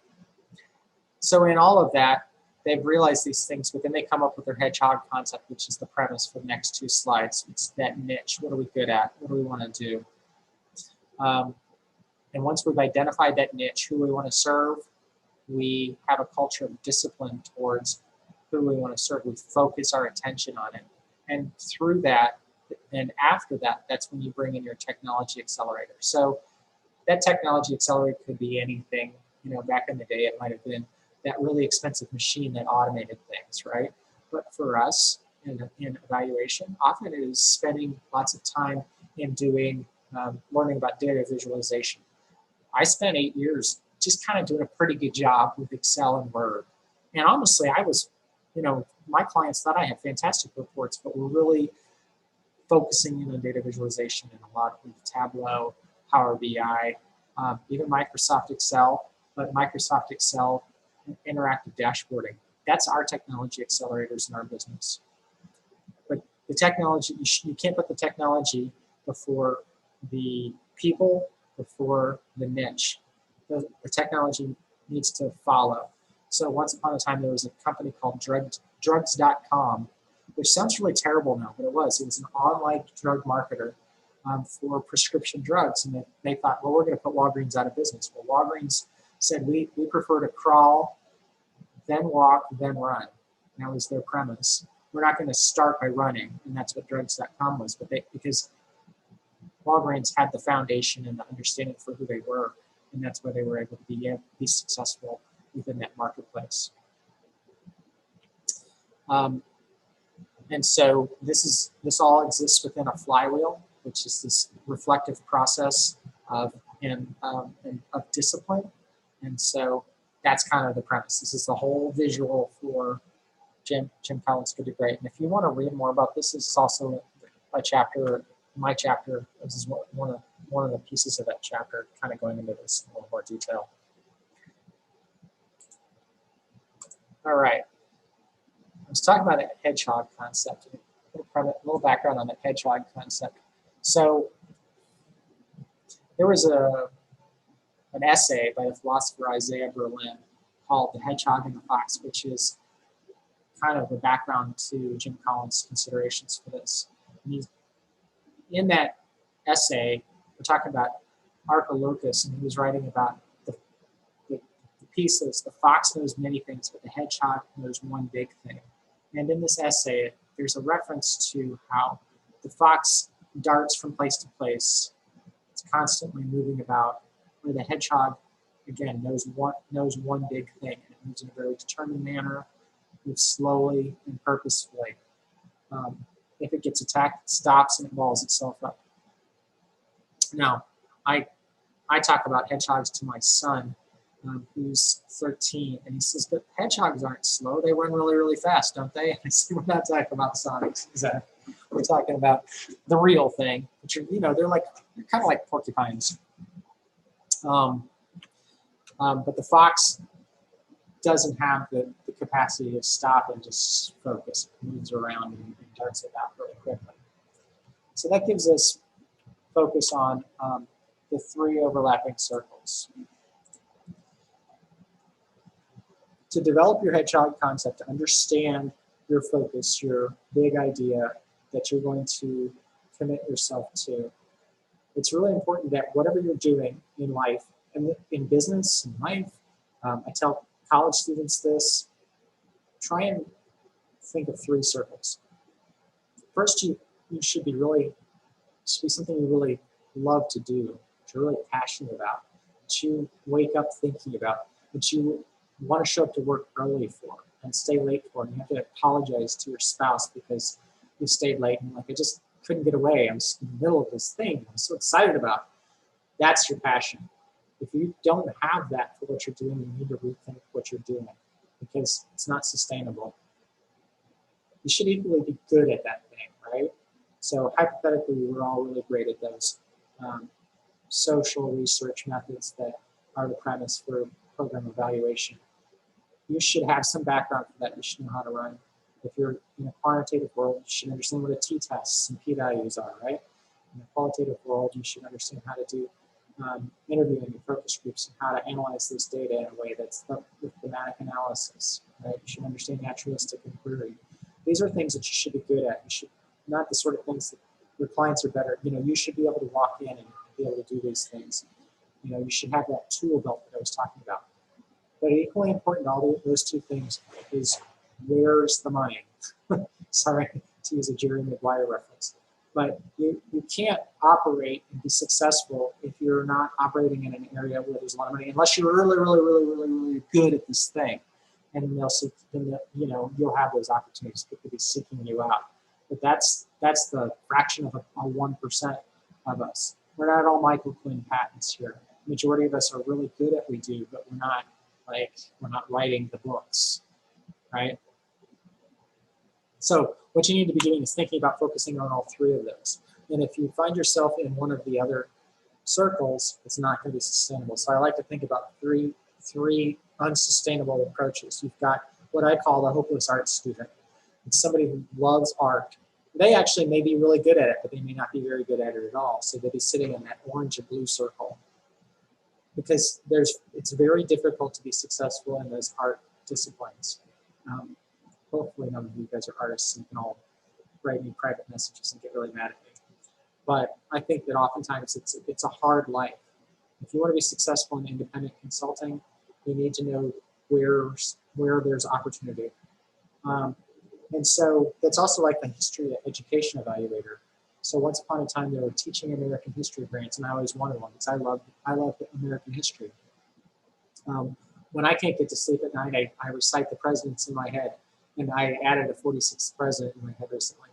So in all of that, they've realized these things, but then they come up with their Hedgehog concept, which is the premise for the next 2 slides. It's that niche. What are we good at? What do we want to do? And once we've identified that niche, who we want to serve, we have a culture of discipline towards who we want to serve. We focus our attention on it. And through that, and after that, that's when you bring in your technology accelerator. So that technology accelerator could be anything. Back in the day, it might have been that really expensive machine that automated things, right? But for us in evaluation, often it is spending lots of time in doing learning about data visualization. I spent 8 years just kind of doing a pretty good job with Excel and Word. And honestly, I was, my clients thought I had fantastic reports, but we're really focusing in on data visualization and a lot with Tableau, Power BI, even Microsoft Excel, but Microsoft Excel interactive dashboarding. That's our technology accelerators in our business. But the technology, you can't put the technology before the people, before the niche. The technology needs to follow. So once upon a time, there was a company called drugs.com, which sounds really terrible now, but it was. It was an online drug marketer for prescription drugs. And they thought, well, we're going to put Walgreens out of business. Well, Walgreens said, we prefer to crawl, then walk, then run. That was their premise. We're not going to start by running. And that's what drugs.com was. But because Walgreens had the foundation and the understanding for who they were, and that's why they were able to be successful within that marketplace. And so this all exists within a flywheel, which is this reflective process of discipline. And so that's kind of the premise. This is the whole visual for Jim Collins Good to Great. And if you want to read more about this, it's also a chapter, my chapter. This is one of the pieces of that chapter, kind of going into this in a little more detail. All right. I was talking about a hedgehog concept. A little background on the hedgehog concept. So there was an essay by the philosopher Isaiah Berlin called The Hedgehog and the Fox, which is kind of the background to Jim Collins' considerations for this. And in that essay, we're talking about Archilochus, and he was writing about the pieces. The fox knows many things, but the hedgehog knows one big thing. And in this essay, there's a reference to how the fox darts from place to place. It's constantly moving about, where the hedgehog, again, knows one big thing. It moves in a very determined manner, moves slowly and purposefully. If it gets attacked, it stops and it walls itself up. Now, I talk about hedgehogs to my son, who's 13, and he says, but hedgehogs aren't slow. They run really, really fast, don't they? And I said, we're not talking about sonics. We're talking about the real thing. Which are, they're kind of like porcupines. But the fox doesn't have the capacity to stop and just focus. It moves around and darts it out really quickly. So that gives us focus on the 3 overlapping circles. To develop your hedgehog concept, to understand your focus, your big idea that you're going to commit yourself to, it's really important that whatever you're doing in life, and in business, in life, I tell college students this, try and think of 3 circles. First, you should be something you really love to do, that you're really passionate about, that you wake up thinking about, that you want to show up to work early for and stay late for, and you have to apologize to your spouse because you stayed late and I just couldn't get away. I'm just in the middle of this thing I'm so excited about. That's your passion. If you don't have that for what you're doing, you need to rethink what you're doing because it's not sustainable. You should equally be good at that thing, right? So hypothetically, we're all really great at those social research methods that are the premise for program evaluation. You should have some background for that. You should know how to run. If you're in a quantitative world, you should understand what a t-tests and p-values are, right? In a qualitative world, you should understand how to do interviewing and focus groups and how to analyze this data in a way that's with thematic analysis, right? You should understand naturalistic inquiry. These are things that you should be good at. You should not the sort of things that your clients are better. You should be able to walk in and be able to do these things. You should have that tool belt that I was talking about. But equally important, all those 2 things is where's the money? Sorry to use a Jerry Maguire reference. But you can't operate and be successful if you're not operating in an area where there's a lot of money, unless you're really, really, really, really, really good at this thing. And you'll have those opportunities. People be seeking you out. But that's the fraction of a 1% of us. we're not all Michael Quinn patents here. The majority of us are really good at what we do, but we're not writing the books, right? So what you need to be doing is thinking about focusing on all three of those. And if you find yourself in one of the other circles, it's not going to be sustainable. So I like to think about three unsustainable approaches. You've got what I call the hopeless art student. It's somebody who loves art. They actually may be really good at it, but they may not be very good at it at all. So they'll be sitting in that orange or blue circle. Because it's very difficult to be successful in those art disciplines. Hopefully none of you guys are artists and can all write me private messages and get really mad at me. But I think that oftentimes it's a hard life. If you want to be successful in independent consulting, you need to know where there's opportunity. And so that's also like the history of education evaluator. So once upon a time, they were teaching American history grants, and I always wanted one because I love American history. When I can't get to sleep at night, I recite the presidents in my head, and I added a 46th president in my head recently.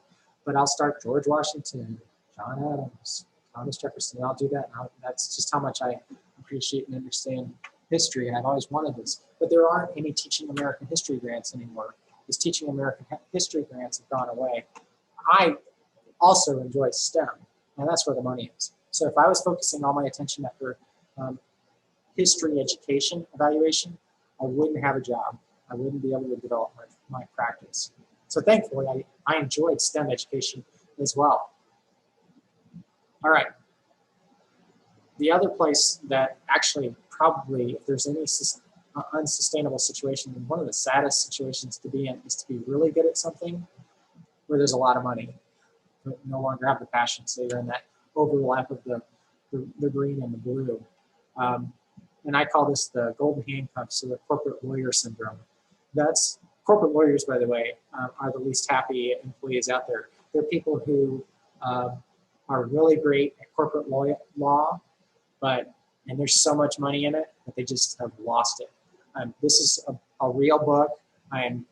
But I'll start George Washington, John Adams, Thomas Jefferson. I'll do that. That's just how much I appreciate and understand history, and I've always wanted this. But there aren't any teaching American history grants anymore. These teaching American history grants have gone away. I also enjoy STEM, and that's where the money is. So if I was focusing all my attention after history education evaluation, I wouldn't have a job. I wouldn't be able to develop my practice. So thankfully, I enjoyed STEM education as well. All right. The other place that actually probably, if there's any unsustainable situation, one of the saddest situations to be in is to be really good at something where there's a lot of money, but no longer have the passion. So you're in that overlap of the green and the blue. And I call this the golden handcuffs, so the corporate lawyer syndrome. That's corporate lawyers, by the way, are the least happy employees out there. They're people who are really great at corporate law, and there's so much money in it that they just have lost it. This is a real book. I am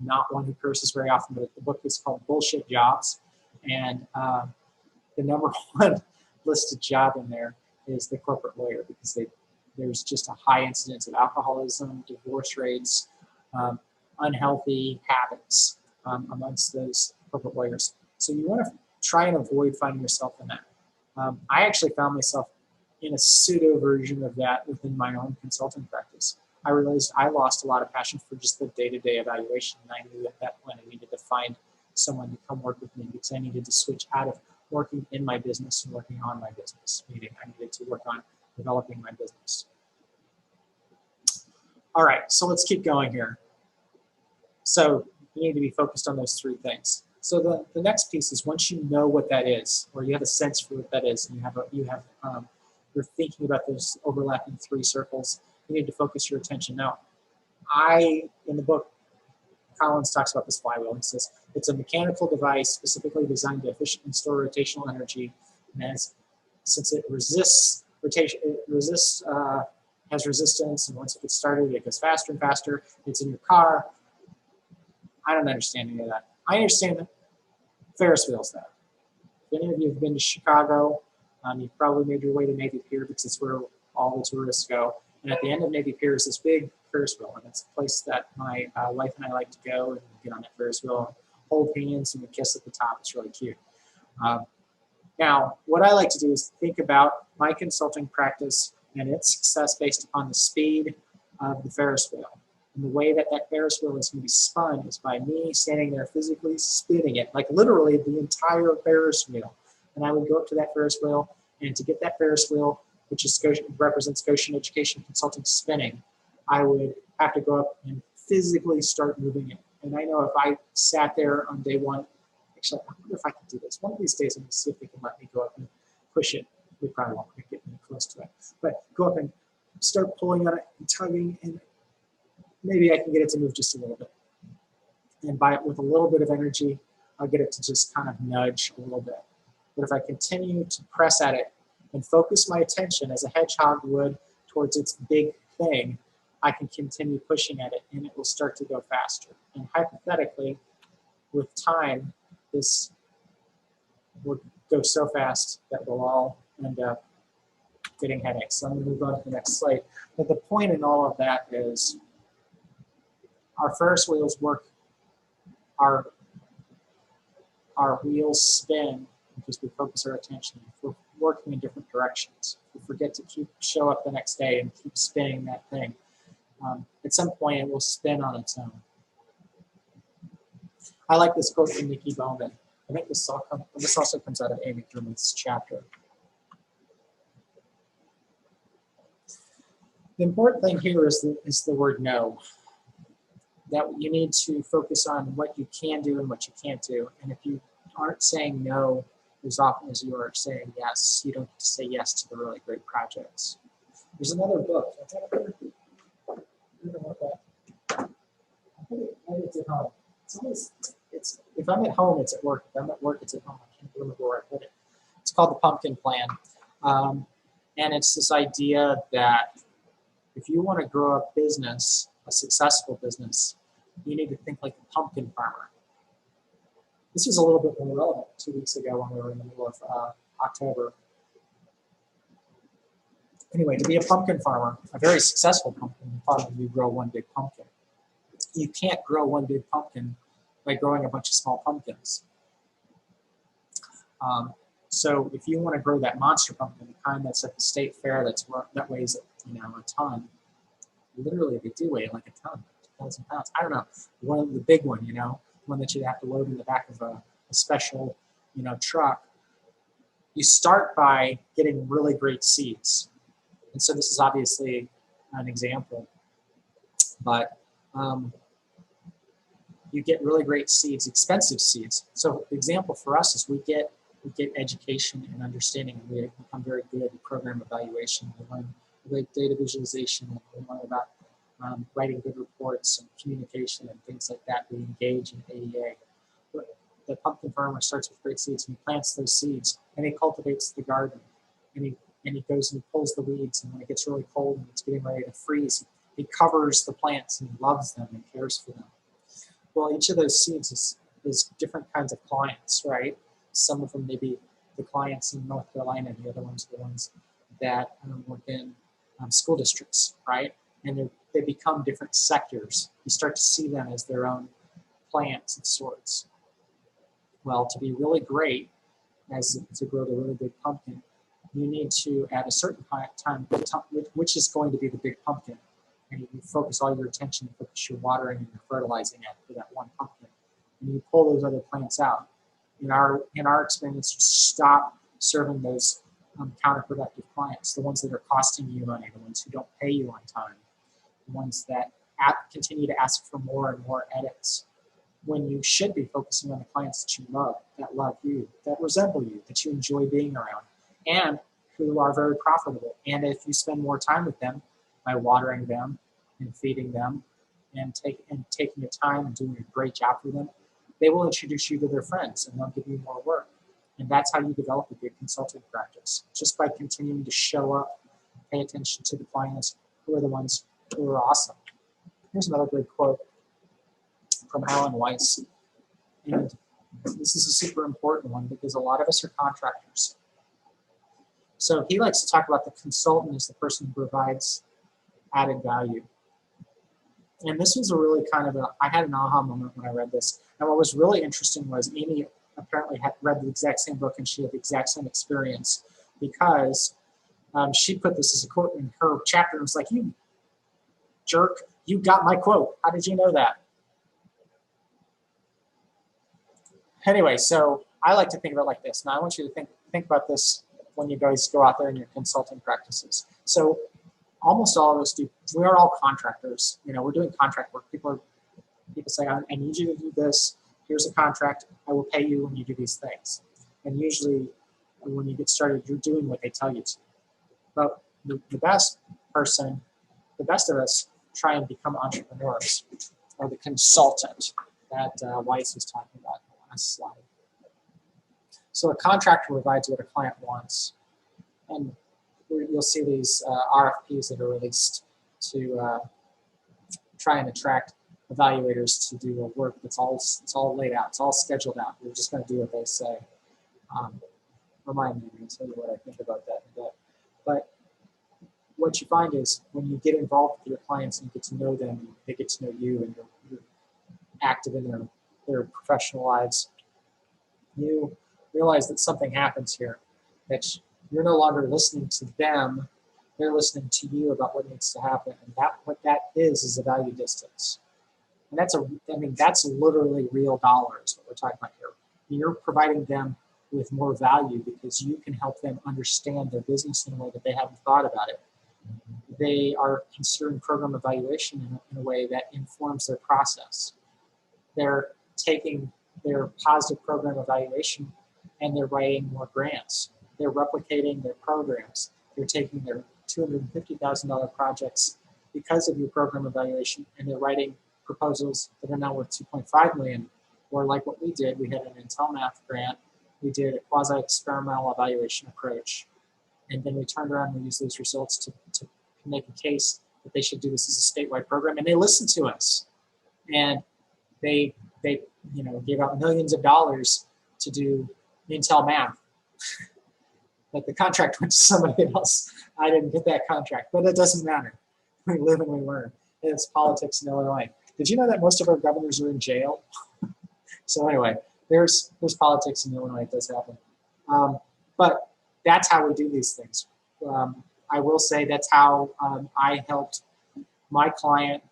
not one who curses very often, but the book is called Bullshit Jobs. And the number one listed job in there is the corporate lawyer, because there's just a high incidence of alcoholism, divorce rates, unhealthy habits amongst those corporate lawyers. So you want to try and avoid finding yourself in that. I actually found myself in a pseudo version of that within my own consulting practice. I realized I lost a lot of passion for just the day-to-day evaluation, and I knew at that point I needed to find someone to come work with me, because I needed to switch out of working in my business and working on my business, meaning I needed to work on developing my business. All right, so let's keep going here. So you need to be focused on those three things. So the next piece is, once you know what that is, or you have a sense for what that is, and you're thinking about those overlapping three circles, you need to focus your attention. Now, in the book, Collins talks about this flywheel. He says it's a mechanical device specifically designed to efficiently store rotational energy, and since it resists rotation, has resistance, and once it gets started, it goes faster and faster. It's in your car. I don't understand any of that. I understand that Ferris wheels, though. If any of you have been to Chicago, you've probably made your way to Navy Pier, because it's where all the tourists go. And at the end of Navy Pier is this big Ferris wheel, and it's a place that my wife and I like to go and get on that Ferris wheel, hold hands, and we kiss at the top. It's really cute. Now, what I like to do is think about my consulting practice and its success based upon the speed of the Ferris wheel. And the way that Ferris wheel is going to be spun is by me standing there physically spinning it, like literally the entire Ferris wheel. And I would go up to that Ferris wheel, and to get that Ferris wheel, which represents Goshen Education Consulting spinning, I would have to go up and physically start moving it. And I know if I sat there on day one, actually, I wonder if I can do this. One of these days, I'm going to see if they can let me go up and push it. They probably won't get me close to it. But go up and start pulling on it and tugging, and maybe I can get it to move just a little bit. And with a little bit of energy, I'll get it to just kind of nudge a little bit. But if I continue to press at it and focus my attention as a hedgehog would towards its big thing, I can continue pushing at it, and it will start to go faster. And hypothetically, with time, this will go so fast that we'll all end up getting headaches. So I'm going to move on to the next slide. But the point in all of that is our Ferris wheels work, our wheels spin because we focus our attention. We're working in different directions. We forget to show up the next day and keep spinning that thing. At some point, it will spin on its own. I like this quote from Nikki Bowman. I think this also comes out of Amy McDermott's chapter. The important thing here is the word no. That you need to focus on what you can do and what you can't do. And if you aren't saying no as often as you are saying yes, you don't have to say yes to the really great projects. There's another book. I think it's at home. If I'm at home, it's at work. If I'm at work, it's at home. I can't remember where I put it. It's called The Pumpkin Plan. And it's this idea that if you want to grow a business, a successful business, you need to think like a pumpkin farmer. This was a little bit more relevant 2 weeks ago when we were in the middle of October. Anyway, to be a pumpkin farmer, a very successful pumpkin farmer, you grow one big pumpkin. You can't grow one big pumpkin by growing a bunch of small pumpkins. So if you want to grow that monster pumpkin, the kind that's at the state fair that weighs a ton, literally they do weigh like a ton, 2,000 pounds. I don't know, the big one, one that you'd have to load in the back of a special, truck. You start by getting really great seeds. And so this is obviously an example, but you get really great seeds, expensive seeds. So the example for us is we get education and understanding, and we become very good at program evaluation. We learn about data visualization, and we learn about writing good reports and communication and things like that. We engage in AEA. But the pumpkin farmer starts with great seeds, and he plants those seeds, and he cultivates the garden, and he goes and he pulls the weeds, and when it gets really cold and it's getting ready to freeze, he covers the plants and he loves them and cares for them. Well, each of those seeds is different kinds of clients, right? Some of them may be the clients in North Carolina, and the other ones are the ones that work in school districts, right? And they become different sectors. You start to see them as their own plants of sorts. Well, to be really great, to grow the really big pumpkin, you need to, at a certain time, which is going to be the big pumpkin, and you focus all your attention, focus your watering and your fertilizing for that one pumpkin, and you pull those other plants out. In our experience, you stop serving those counterproductive clients, the ones that are costing you money, the ones who don't pay you on time, the ones that continue to ask for more and more edits, when you should be focusing on the clients that you love you, that resemble you, that you enjoy being around, and who are very profitable. And if you spend more time with them by watering them and feeding them and taking the time and doing a great job for them, they will introduce you to their friends and they'll give you more work. And that's how you develop a good consulting practice, just by continuing to show up, pay attention to the clients who are the ones who are awesome. Here's another great quote from Alan Weiss. And this is a super important one because a lot of us are contractors. So he likes to talk about the consultant as the person who provides added value. And this was a really I had an aha moment when I read this. And what was really interesting was Amy apparently had read the exact same book and she had the exact same experience, because she put this as a quote in her chapter. It was like, you jerk, you got my quote. How did you know that? Anyway, so I like to think about it like this. Now I want you to think about this when you guys go out there in your consulting practices. So almost all of us we are all contractors. We're doing contract work. People say, I need you to do this. Here's a contract. I will pay you when you do these things. And usually when you get started, you're doing what they tell you to. But the best of us try and become entrepreneurs, or the consultant that Weiss was talking about in the last slide. So a contractor provides what a client wants. And you'll see these RFPs that are released to try and attract evaluators to do a work that's all laid out. It's all scheduled out. We're just going to do what they say. remind me, I'll tell you what I think about that in a bit. But what you find is when you get involved with your clients and you get to know them, and they get to know you, and you're active in their professional lives, you realize that something happens here, that you're no longer listening to them, they're listening to you about what needs to happen. And what that is a value distance. And that's literally real dollars, what we're talking about here. You're providing them with more value because you can help them understand their business in a way that they haven't thought about it. They are considering program evaluation in a way that informs their process. They're taking their positive program evaluation and they're writing more grants. They're replicating their programs. They're taking their $250,000 projects because of your program evaluation, and they're writing proposals that are now worth $2.5 million. Or like what we did, we had an Intel Math grant. We did a quasi-experimental evaluation approach, and then we turned around and we used those results to make a case that they should do this as a statewide program, and they listened to us. And they gave out millions of dollars to do Intel Math. But the contract went to somebody else. I didn't get that contract, but it doesn't matter. We live and we learn. It's politics in Illinois. Did you know that most of our governors are in jail? So anyway, there's politics in Illinois. It does happen. But that's how we do these things. I will say that's how I helped my client.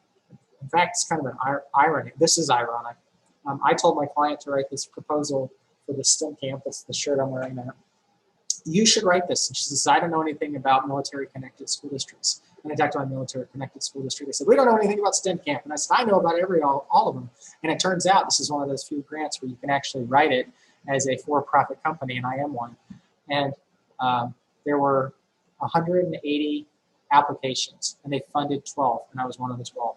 In fact, it's kind of an irony. This is ironic. I told my client to write this proposal for the STEM campus, the shirt I'm wearing now. You should write this. And she says, I don't know anything about military-connected school districts. And I talked to my military-connected school district. They said, we don't know anything about STEM camp. And I said, I know about all of them. And it turns out this is one of those few grants where you can actually write it as a for-profit company, and I am one. And there were 180 applications, and they funded 12, and I was one of the 12.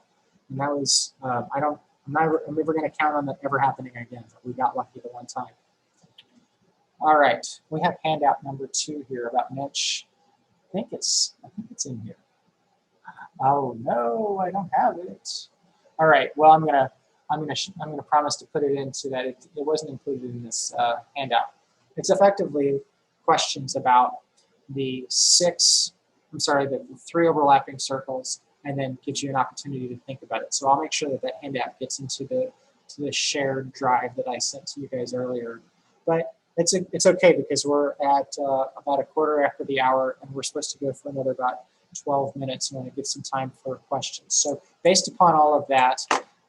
And that was, I'm never going to count on that ever happening again. But we got lucky the one time. All right, we have handout number 2 here about niche. I think it's in here. Oh no, I don't have it. All right, well I'm gonna promise to put it into that. It wasn't included in this handout. It's effectively questions about the 3 overlapping circles, and then gives you an opportunity to think about it. So I'll make sure that handout gets into the shared drive that I sent to you guys earlier. But it's okay because we're at about a quarter after the hour, and we're supposed to go for another about 12 minutes. And want to give some time for questions. So based upon all of that,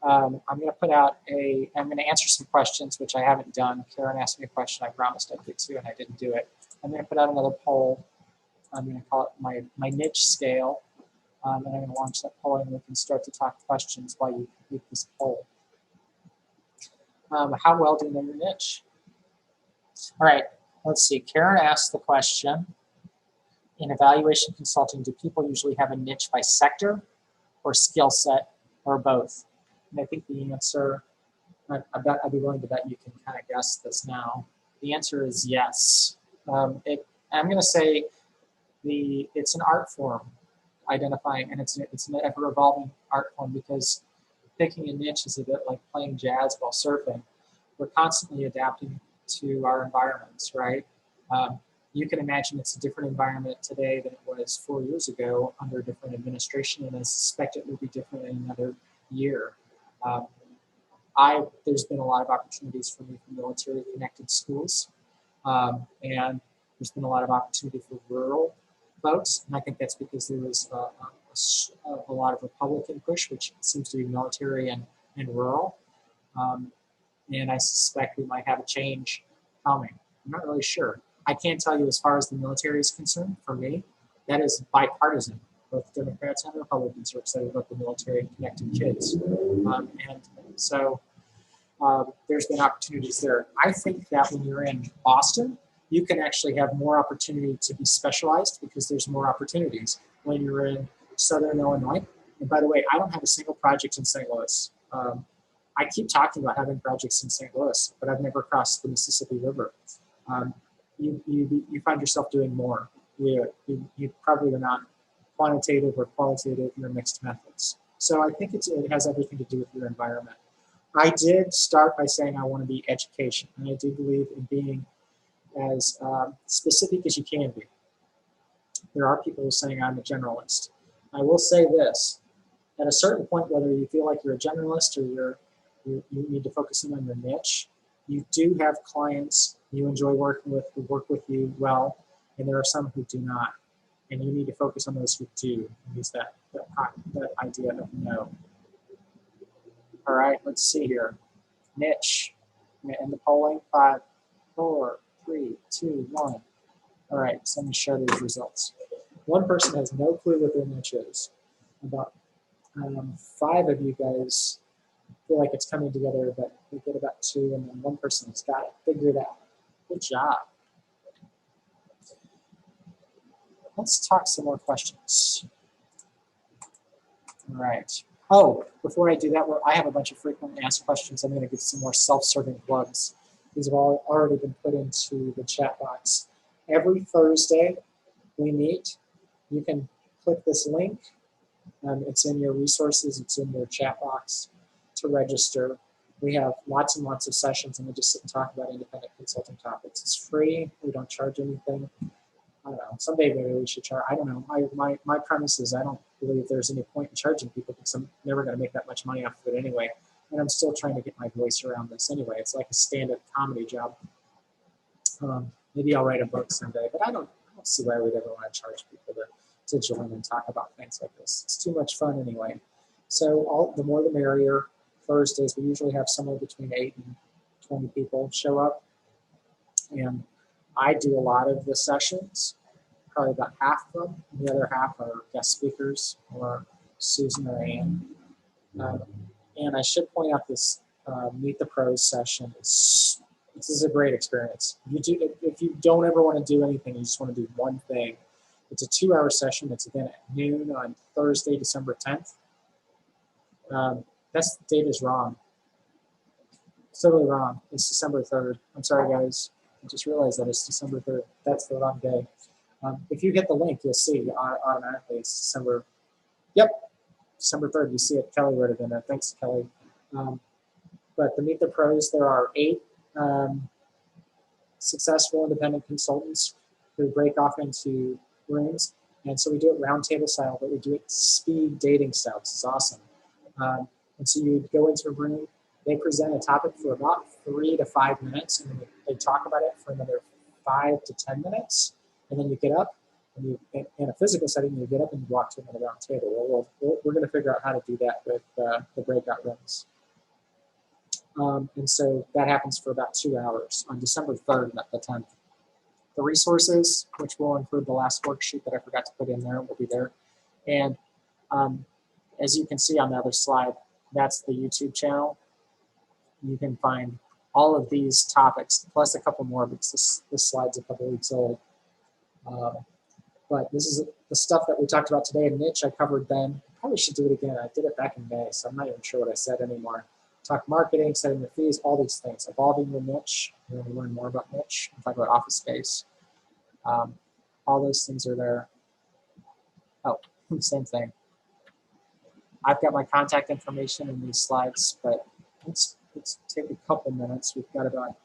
I'm going to put out I'm going to answer some questions, which I haven't done. Karen asked me a question I promised I'd get to, and I didn't do it. I'm going to put out another poll. I'm going to call it my niche scale. And I'm going to launch that poll, and we can start to talk questions while you complete this poll. How well do you know your niche? All right, let's see. Karen asked the question, in evaluation consulting, do people usually have a niche by sector or skill set or both? And I think the answer, I'd be willing to bet you can kind of guess this now. The answer is yes. I'm going to say it's an art form identifying, and it's an ever-evolving art form, because picking a niche is a bit like playing jazz while surfing. We're constantly adapting to our environments, right? You can imagine it's a different environment today than it was 4 years ago under a different administration, and I suspect it will be different in another year. There's been a lot of opportunities for me for military-connected schools, and there's been a lot of opportunity for rural folks, and I think that's because there was a lot of Republican push, which seems to be military and rural. And I suspect we might have a change coming. I'm not really sure. I can't tell you as far as the military is concerned. For me, that is bipartisan. Both Democrats and Republicans are excited about the military-connected kids. And so there's been opportunities there. I think that when you're in Boston, you can actually have more opportunity to be specialized because there's more opportunities. When you're in Southern Illinois, and by the way, I don't have a single project in St. Louis. I keep talking about having projects in St. Louis, but I've never crossed the Mississippi River. You find yourself doing more. You probably are not quantitative or qualitative, you're mixed methods. So I think it has everything to do with your environment. I did start by saying I want to be education, and I do believe in being as specific as you can be. There are people who are saying I'm a generalist. I will say this, at a certain point, whether you feel like you're a generalist or you need to focus in on your niche, you do have clients you enjoy working with who work with you well, and there are some who do not. And you need to focus on those who do. Use that idea of no. All right, let's see here. Niche. In the polling, 5, 4, 3, 2, 1. All right, so let me share these results. One person has no clue what their niche is. About 5 of you guys feel like it's coming together, but we get about 2, and then one person has got it figured out. Good job. Let's talk some more questions. All right. Oh, before I do that, I have a bunch of frequently asked questions. I'm going to give some more self-serving plugs. These have all already been put into the chat box. Every Thursday we meet. You can click this link. It's in your resources. It's in your chat box to register. We have lots and lots of sessions, and we just sit and talk about independent consulting topics. It's free. We don't charge anything. I don't know. Someday maybe we should charge. I don't know. My premise is I don't believe there's any point in charging people because I'm never going to make that much money off of it anyway. And I'm still trying to get my voice around this anyway. It's like a stand-up comedy job. Maybe I'll write a book someday, but I don't see why we'd ever want to charge people to join and talk about things like this. It's too much fun anyway. So the more the merrier. Thursdays, we usually have somewhere between 8 and 20 people show up. And I do a lot of the sessions, probably about half of them. The other half are guest speakers or Susan or Ann. And I should point out this Meet the Pros session. This is a great experience. If you don't ever want to do anything, you just want to do one thing. It's a 2-hour session. It's again at noon on Thursday, December 10th. That date is wrong. It's totally wrong. It's December 3rd. I'm sorry, guys. I just realized that it's December 3rd. That's the wrong day. If you hit the link, you'll see automatically it's December. Yep, December 3rd. You see it. Kelly wrote it in there. Thanks, Kelly. But the Meet the Pros, there are 8 successful independent consultants who break off into rooms. And so we do it roundtable style, but we do it speed dating style. This is awesome. And so you go into a room, they present a topic for about 3 to 5 minutes, and then they talk about it for another 5 to 10 minutes, and then you get up, and in a physical setting, you get up and you walk to another round table. Well, we're going to figure out how to do that with the breakout rooms. And so that happens for about 2 hours on December 3rd, not the 10th. The resources, which will include the last worksheet that I forgot to put in there, will be there. And as you can see on the other slide, that's the YouTube channel. You can find all of these topics, plus a couple more because this slide's a couple weeks old. But this is the stuff that we talked about today in niche. I covered then. I probably should do it again. I did it back in May, so I'm not even sure what I said anymore. Talk marketing, setting your fees, all these things. Evolving your niche. You want to learn more about niche. Talk about office space. All those things are there. Oh, same thing. I've got my contact information in these slides, but let's take a couple minutes. We've got about,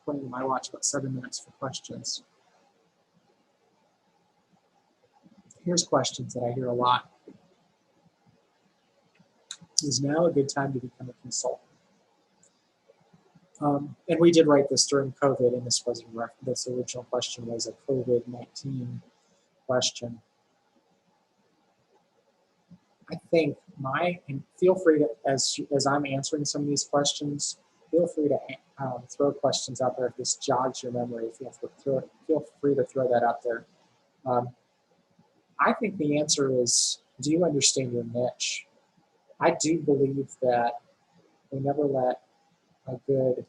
according to my watch, about 7 minutes for questions. Here's questions that I hear a lot. Is now a good time to become a consultant? And we did write this during COVID, and this original question was a COVID-19 question. I think and feel free to, as I'm answering some of these questions, feel free to throw questions out there if this jogs your memory. Feel free to throw that out there. I think the answer is, do you understand your niche? I do believe that we never let a good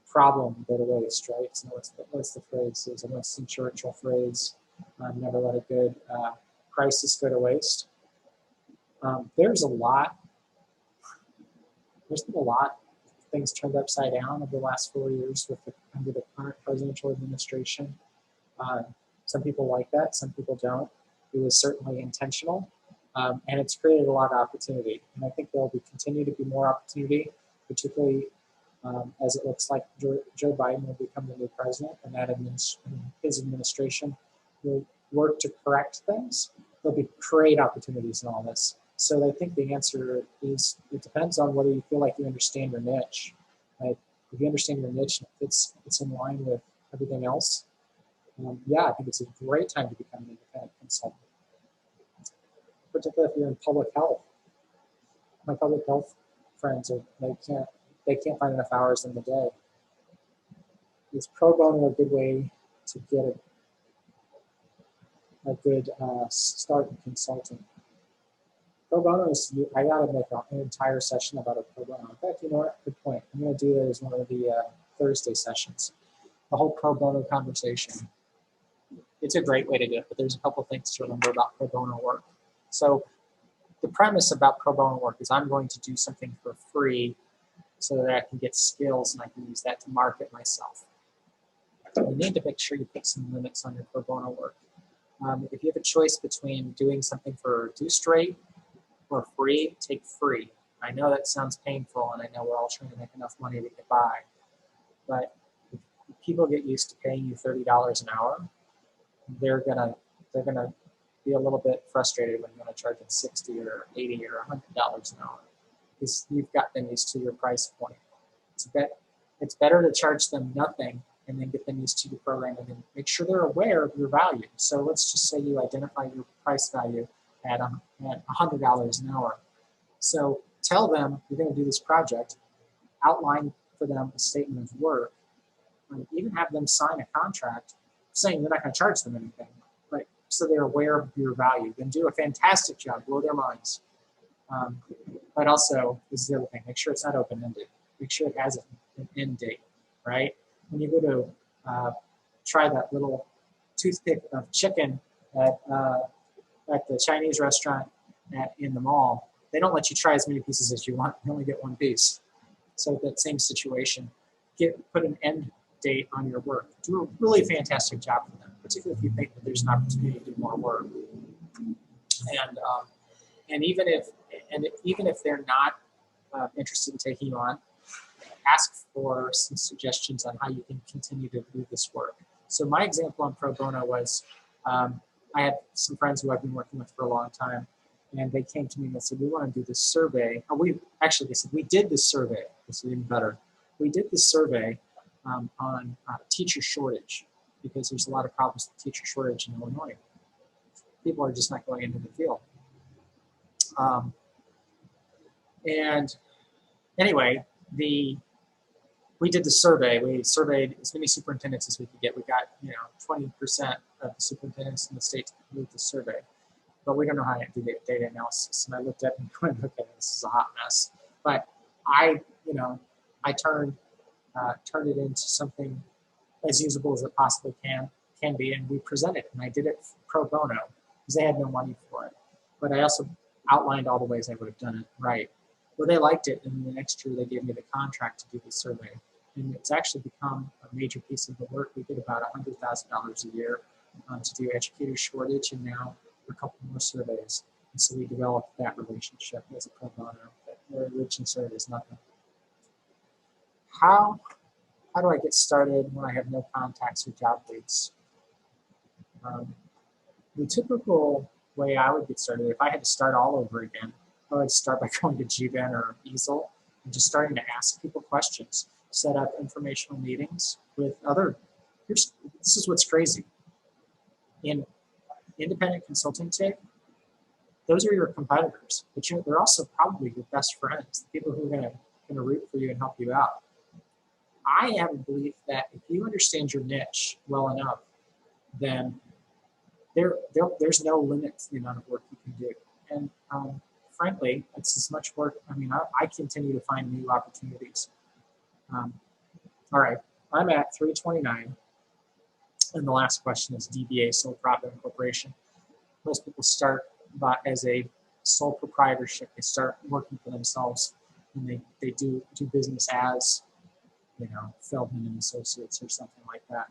problem go to waste, right? So what's the phrase? There's a Winston Churchill phrase, never let a good crisis go to waste. There's been a lot of things turned upside down over the last 4 years under the current presidential administration. Some people like that, some people don't. It was certainly intentional, and it's created a lot of opportunity. And I think there will continue to be more opportunity, particularly as it looks like Joe Biden will become the new president, and that his administration will work to correct things. There'll be great opportunities in all this. So I think the answer is it depends on whether you feel like you understand your niche. Like if you understand your niche, it's in line with everything else. Yeah, I think it's a great time to become an independent consultant, particularly if you're in public health. My public health friends they can't find enough hours in the day. Is pro bono a good way to get a good start in consulting? Pro bono is, I gotta make an entire session about a pro bono. In fact, you know what, good point. I'm gonna do that as one of the Thursday sessions. The whole pro bono conversation. It's a great way to do it, but there's a couple things to remember about pro bono work. So the premise about pro bono work is I'm going to do something for free so that I can get skills and I can use that to market myself. You need to make sure you put some limits on your pro bono work. If you have a choice between doing something for a reduced rate or free, take free. I know that sounds painful, and I know we're all trying to make enough money to get by, but if people get used to paying you $30 an hour, they're gonna be a little bit frustrated when you're gonna charge them $60 or $80 or $100 an hour, because you've got them used to your price point. It's better to charge them nothing and then get them used to your program and then make sure they're aware of your value. So let's just say you identify your price value at $100 an hour. So tell them you're going to do this project, outline for them a statement of work, and even have them sign a contract saying you're not going to charge them anything, right? So they're aware of your value. Then do a fantastic job, blow their minds. But also, this is the other thing, make sure it's not open-ended. Make sure it has an end date, right? When you go to try that little toothpick of chicken at the Chinese restaurant in the mall, they don't let you try as many pieces as you want. You only get one piece. So that same situation, put an end date on your work. Do a really fantastic job for them, particularly if you think that there's an opportunity to do more work. And even if they're not interested in taking you on, ask for some suggestions on how you can continue to do this work. So my example on pro bono was, I had some friends who I've been working with for a long time, and they came to me and they said, we want to do this survey. They said, we did this survey. This is even better. We did this survey on teacher shortage, because there's a lot of problems with teacher shortage in Illinois. People are just not going into the field. And anyway, we did the survey. We surveyed as many superintendents as we could get. We got 20% of the superintendents in the state to complete the survey, but we don't know how to do data analysis. And I looked at it and went, okay, this is a hot mess. But I turned it into something as usable as it possibly can be, and we presented it. And I did it pro bono because they had no money for it. But I also outlined all the ways I would have done it right. Well, they liked it, and the next year they gave me the contract to do the survey. And it's actually become a major piece of the work. We did about $100,000 a year to do educator shortage, and now a couple more surveys. And so we developed that relationship as a pro bono. Where originally started as nothing. How do I get started when I have no contacts or job leads? The typical way I would get started, if I had to start all over again, I would start by going to GBEN or EASL and just starting to ask people questions, set up informational meetings with other. This is what's crazy. In independent consulting TIG, those are your competitors, but they're also probably your best friends, the people who are going to root for you and help you out. I have a belief that if you understand your niche well enough, then there's no limit to the amount of work you can do. And frankly, it's as much work. I mean, I continue to find new opportunities. All right, I'm at 329. And the last question is DBA, sole proprietor incorporation. Most people start as a sole proprietorship. They start working for themselves, and they do business as, Feldman and Associates or something like that.